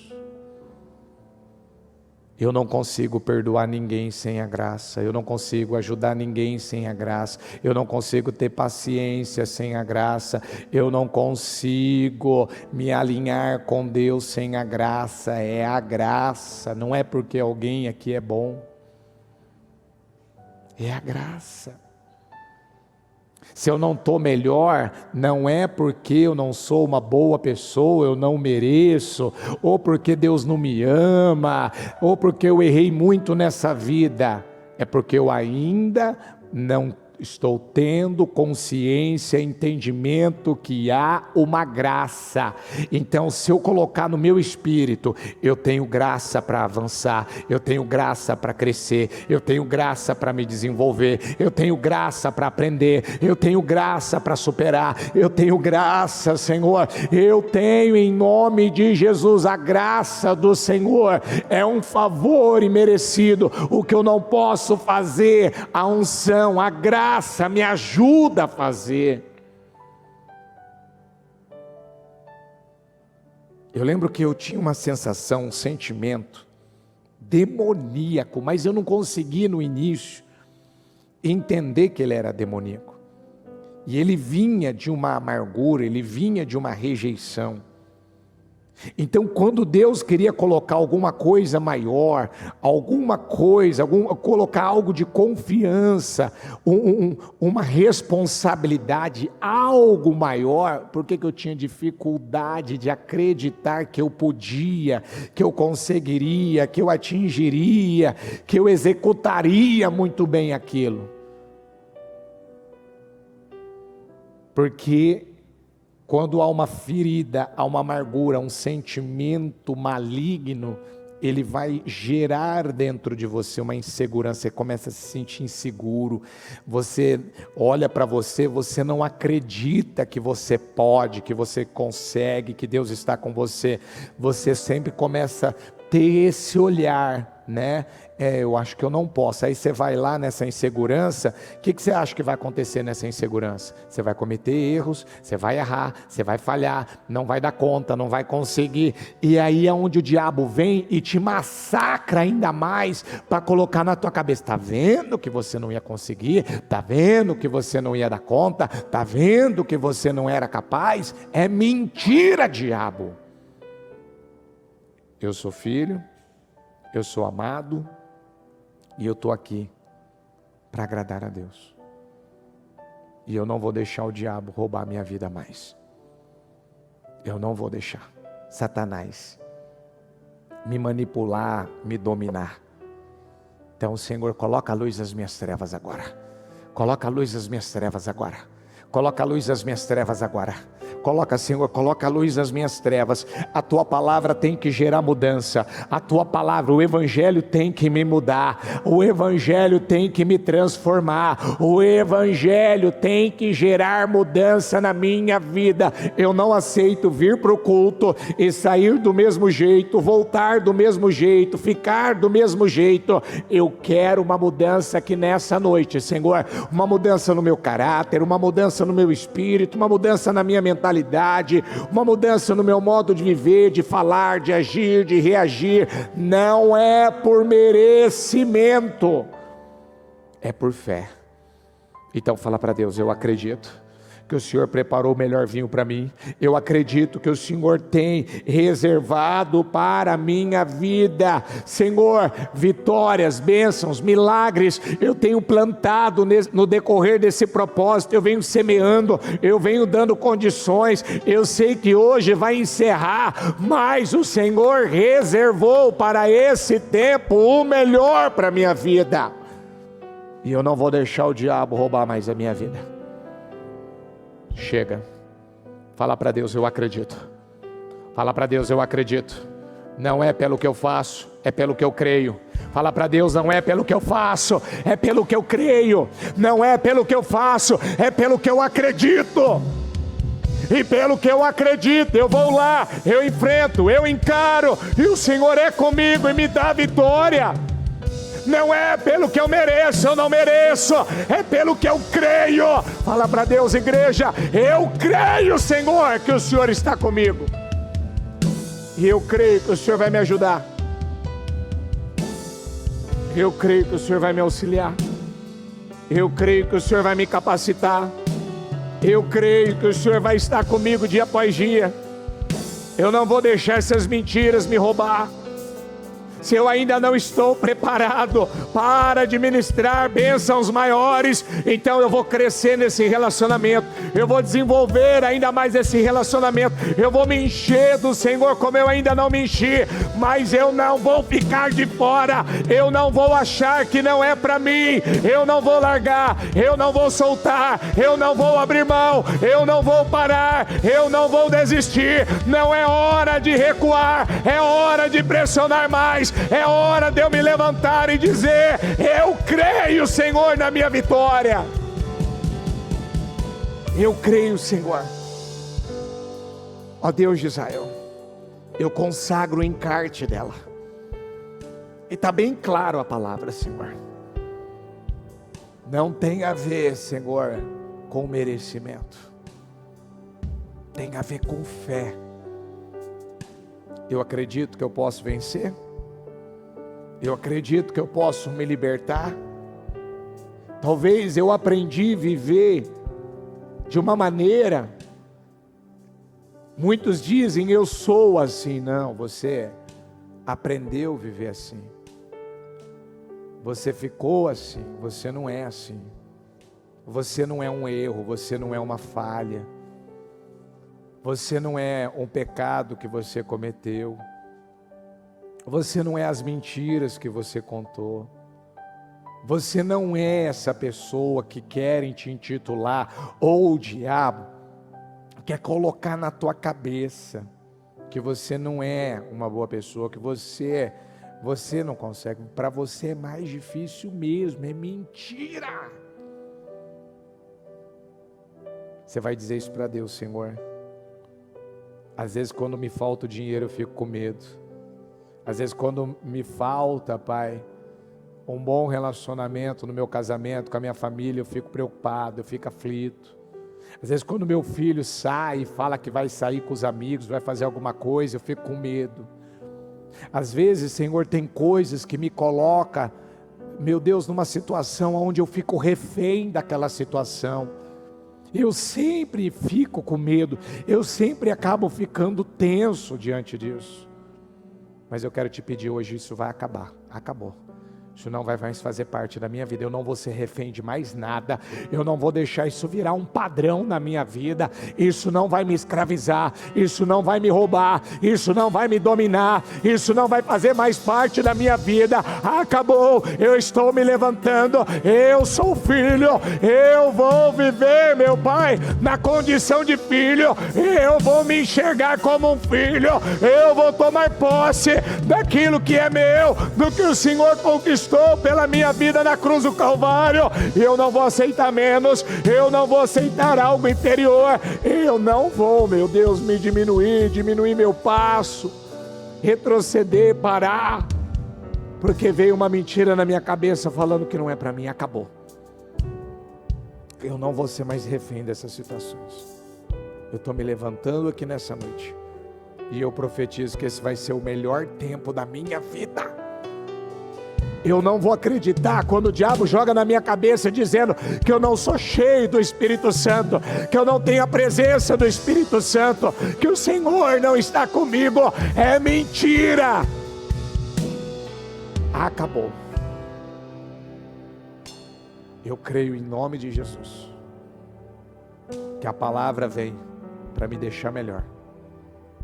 Eu não consigo perdoar ninguém sem a graça, eu não consigo ajudar ninguém sem a graça, eu não consigo ter paciência sem a graça, eu não consigo me alinhar com Deus sem a graça. É a graça, não é porque alguém aqui é bom, é a graça. Se eu não estou melhor, não é porque eu não sou uma boa pessoa, eu não mereço, ou porque Deus não me ama, ou porque eu errei muito nessa vida. É porque eu ainda não estou tendo consciência, entendimento que há uma graça. Então, se eu colocar no meu espírito, eu tenho graça para avançar, eu tenho graça para crescer, eu tenho graça para me desenvolver, eu tenho graça para aprender, eu tenho graça para superar, eu tenho graça, Senhor, eu tenho, em nome de Jesus, a graça do Senhor. É um favor imerecido. O que eu não posso fazer, a unção, a graça me ajuda a fazer. Eu lembro que eu tinha uma sensação, um sentimento demoníaco, mas eu não consegui no início entender que ele era demoníaco. E ele vinha de uma amargura, ele vinha de uma rejeição. Então, quando Deus queria colocar alguma coisa maior, colocar algo de confiança, uma responsabilidade, algo maior, por que eu tinha dificuldade de acreditar que eu podia, que eu conseguiria, que eu atingiria, que eu executaria muito bem aquilo? Porque quando há uma ferida, há uma amargura, um sentimento maligno, ele vai gerar dentro de você uma insegurança. Você começa a se sentir inseguro, você olha para você, você não acredita que você pode, que você consegue, que Deus está com você. Você sempre começa a ter esse olhar, né? Eu acho que eu não posso. Aí você vai lá nessa insegurança. O que você acha que vai acontecer nessa insegurança? Você vai cometer erros, você vai errar, você vai falhar, não vai dar conta, não vai conseguir. E aí é onde o diabo vem e te massacra ainda mais para colocar na tua cabeça: tá vendo que você não ia conseguir? Tá vendo que você não ia dar conta? Tá vendo que você não era capaz? É mentira, diabo. Eu sou filho, eu sou amado, e eu estou aqui para agradar a Deus. E eu não vou deixar o diabo roubar minha vida mais. Eu não vou deixar Satanás me manipular, me dominar. Então, Senhor, coloca a luz nas minhas trevas agora. Coloca a luz nas minhas trevas agora. Coloca a luz nas minhas trevas agora. Coloca, Senhor, coloca a luz nas minhas trevas. A tua palavra tem que gerar mudança. A tua palavra, o evangelho tem que me mudar. O evangelho tem que me transformar. O evangelho tem que gerar mudança na minha vida. Eu não aceito vir para o culto e sair do mesmo jeito, voltar do mesmo jeito, ficar do mesmo jeito. Eu quero uma mudança aqui nessa noite, Senhor. Uma mudança no meu caráter, uma mudança no meu espírito, uma mudança na minha mentalidade, uma mudança no meu modo de viver, de falar, de agir, de reagir. Não é por merecimento, é por fé. Então fala para Deus: eu acredito que o Senhor preparou o melhor vinho para mim. Eu acredito que o Senhor tem reservado para a minha vida, Senhor, vitórias, bênçãos, milagres. Eu tenho plantado no decorrer desse propósito, eu venho semeando, eu venho dando condições. Eu sei que hoje vai encerrar, mas o Senhor reservou para esse tempo o melhor para a minha vida, e eu não vou deixar o diabo roubar mais a minha vida. Chega, fala para Deus: eu acredito. Fala para Deus: eu acredito. Não é pelo que eu faço, é pelo que eu creio. Fala para Deus: não é pelo que eu faço, é pelo que eu creio. Não é pelo que eu faço, é pelo que eu acredito. E pelo que eu acredito, eu vou lá, eu enfrento, eu encaro, e o Senhor é comigo e me dá vitória. Não é pelo que eu mereço, eu não mereço, é pelo que eu creio. Fala para Deus, igreja: eu creio, Senhor, que o Senhor está comigo, e eu creio que o Senhor vai me ajudar. Eu creio que o Senhor vai me auxiliar. Eu creio que o Senhor vai me capacitar. Eu creio que o Senhor vai estar comigo dia após dia. Eu não vou deixar essas mentiras me roubar. Se eu ainda não estou preparado para administrar bênçãos maiores, então eu vou crescer nesse relacionamento, eu vou desenvolver ainda mais esse relacionamento, eu vou me encher do Senhor como eu ainda não me enchi, mas eu não vou ficar de fora, eu não vou achar que não é para mim, eu não vou largar, eu não vou soltar, eu não vou abrir mão, eu não vou parar, eu não vou desistir. Não é hora de recuar, é hora de pressionar mais. É hora de eu me levantar e dizer: eu creio, Senhor, na minha vitória. Eu creio, Senhor. Ó Deus de Israel, eu consagro o encarte dela. E está bem claro a palavra, Senhor. Não tem a ver, Senhor, com merecimento. Tem a ver com fé. Eu acredito que eu posso vencer. Eu acredito que eu posso me libertar. Talvez eu aprendi a viver de uma maneira, muitos dizem: eu sou assim. Não, você aprendeu a viver assim. Você ficou assim, você não é assim. Você não é um erro, você não é uma falha. Você não é um pecado que você cometeu. Você não é as mentiras que você contou. Você não é essa pessoa que querem te intitular, ou o diabo quer colocar na tua cabeça que você não é uma boa pessoa, que você não consegue. Para você é mais difícil mesmo, é mentira. Você vai dizer isso para Deus: Senhor, às vezes quando me falta o dinheiro eu fico com medo. Às vezes quando me falta, Pai, um bom relacionamento no meu casamento, com a minha família, eu fico preocupado, eu fico aflito. Às vezes quando meu filho sai e fala que vai sair com os amigos, vai fazer alguma coisa, eu fico com medo. Às vezes, Senhor, tem coisas que me colocam, meu Deus, numa situação onde eu fico refém daquela situação. Eu sempre fico com medo, eu sempre acabo ficando tenso diante disso. Mas eu quero te pedir hoje: isso vai acabar, acabou. Isso não vai mais fazer parte da minha vida. Eu não vou ser refém de mais nada. Eu não vou deixar isso virar um padrão na minha vida. Isso não vai me escravizar. Isso não vai me roubar. Isso não vai me dominar. Isso não vai fazer mais parte da minha vida. Acabou. Eu estou me levantando. Eu sou filho. Eu vou viver, meu Pai, na condição de filho. Eu vou me enxergar como um filho. Eu vou tomar posse daquilo que é meu, do que o Senhor conquistou pela minha vida na cruz do Calvário. Eu não vou aceitar menos, eu não vou aceitar algo inferior, eu não vou, meu Deus, me diminuir meu passo, retroceder, parar, porque veio uma mentira na minha cabeça falando que não é para mim. Acabou. Eu não vou ser mais refém dessas situações. Eu estou me levantando aqui nessa noite e eu profetizo que esse vai ser o melhor tempo da minha vida. Eu não vou acreditar quando o diabo joga na minha cabeça dizendo que eu não sou cheio do Espírito Santo, que eu não tenho a presença do Espírito Santo, que o Senhor não está comigo. É mentira. Acabou. Eu creio em nome de Jesus que a palavra vem para me deixar melhor.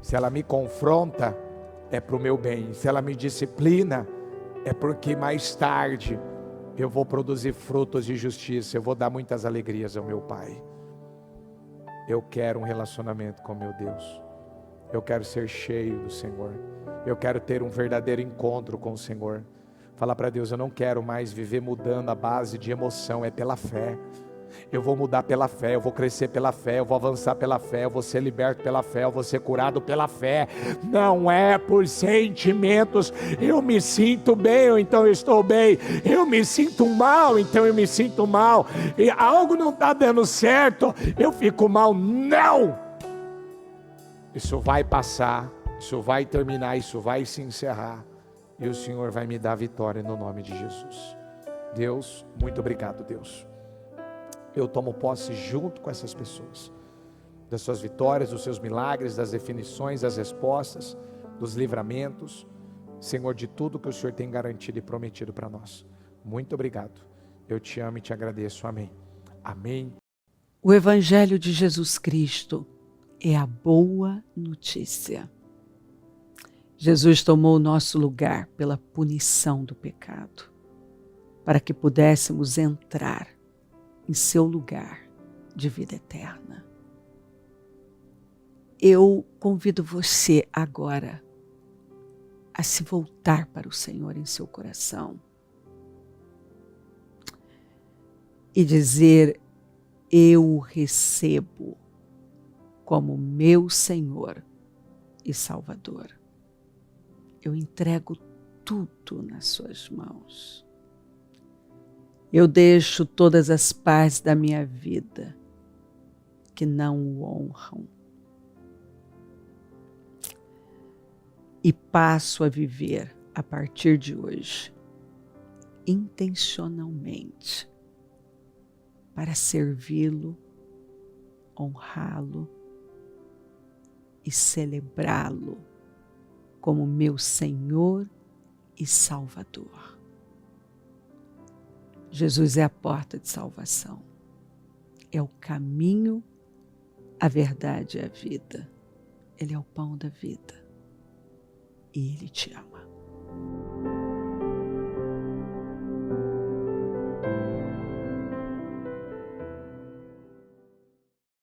Se ela me confronta, é para o meu bem. Se ela me disciplina, é porque mais tarde eu vou produzir frutos de justiça, eu vou dar muitas alegrias ao meu Pai. Eu quero um relacionamento com meu Deus. Eu quero ser cheio do Senhor. Eu quero ter um verdadeiro encontro com o Senhor. Falar para Deus, eu não quero mais viver mudando a base de emoção, é pela fé. Eu vou mudar pela fé, eu vou crescer pela fé, eu vou avançar pela fé, eu vou ser liberto pela fé, eu vou ser curado pela fé. Não é por sentimentos. Eu me sinto bem, então eu estou bem. Eu me sinto mal, então eu me sinto mal. E algo não está dando certo, eu fico mal. Não! Isso vai passar, isso vai terminar, isso vai se encerrar. E o Senhor vai me dar vitória no nome de Jesus. Deus, muito obrigado, Deus. Eu tomo posse junto com essas pessoas, das suas vitórias, dos seus milagres, das definições, das respostas, dos livramentos, Senhor, de tudo que o Senhor tem garantido e prometido para nós. Muito obrigado. Eu te amo e te agradeço. Amém. Amém. O Evangelho de Jesus Cristo é a boa notícia. Jesus tomou o nosso lugar pela punição do pecado, para que pudéssemos entrar em seu lugar de vida eterna. Eu convido você agora a se voltar para o Senhor em seu coração e dizer: eu o recebo como meu Senhor e Salvador. Eu entrego tudo nas suas mãos. Eu deixo todas as partes da minha vida que não o honram e passo a viver a partir de hoje intencionalmente para servi-lo, honrá-lo e celebrá-lo como meu Senhor e Salvador. Jesus é a porta de salvação, é o caminho, a verdade e a vida. Ele é o pão da vida e Ele te ama.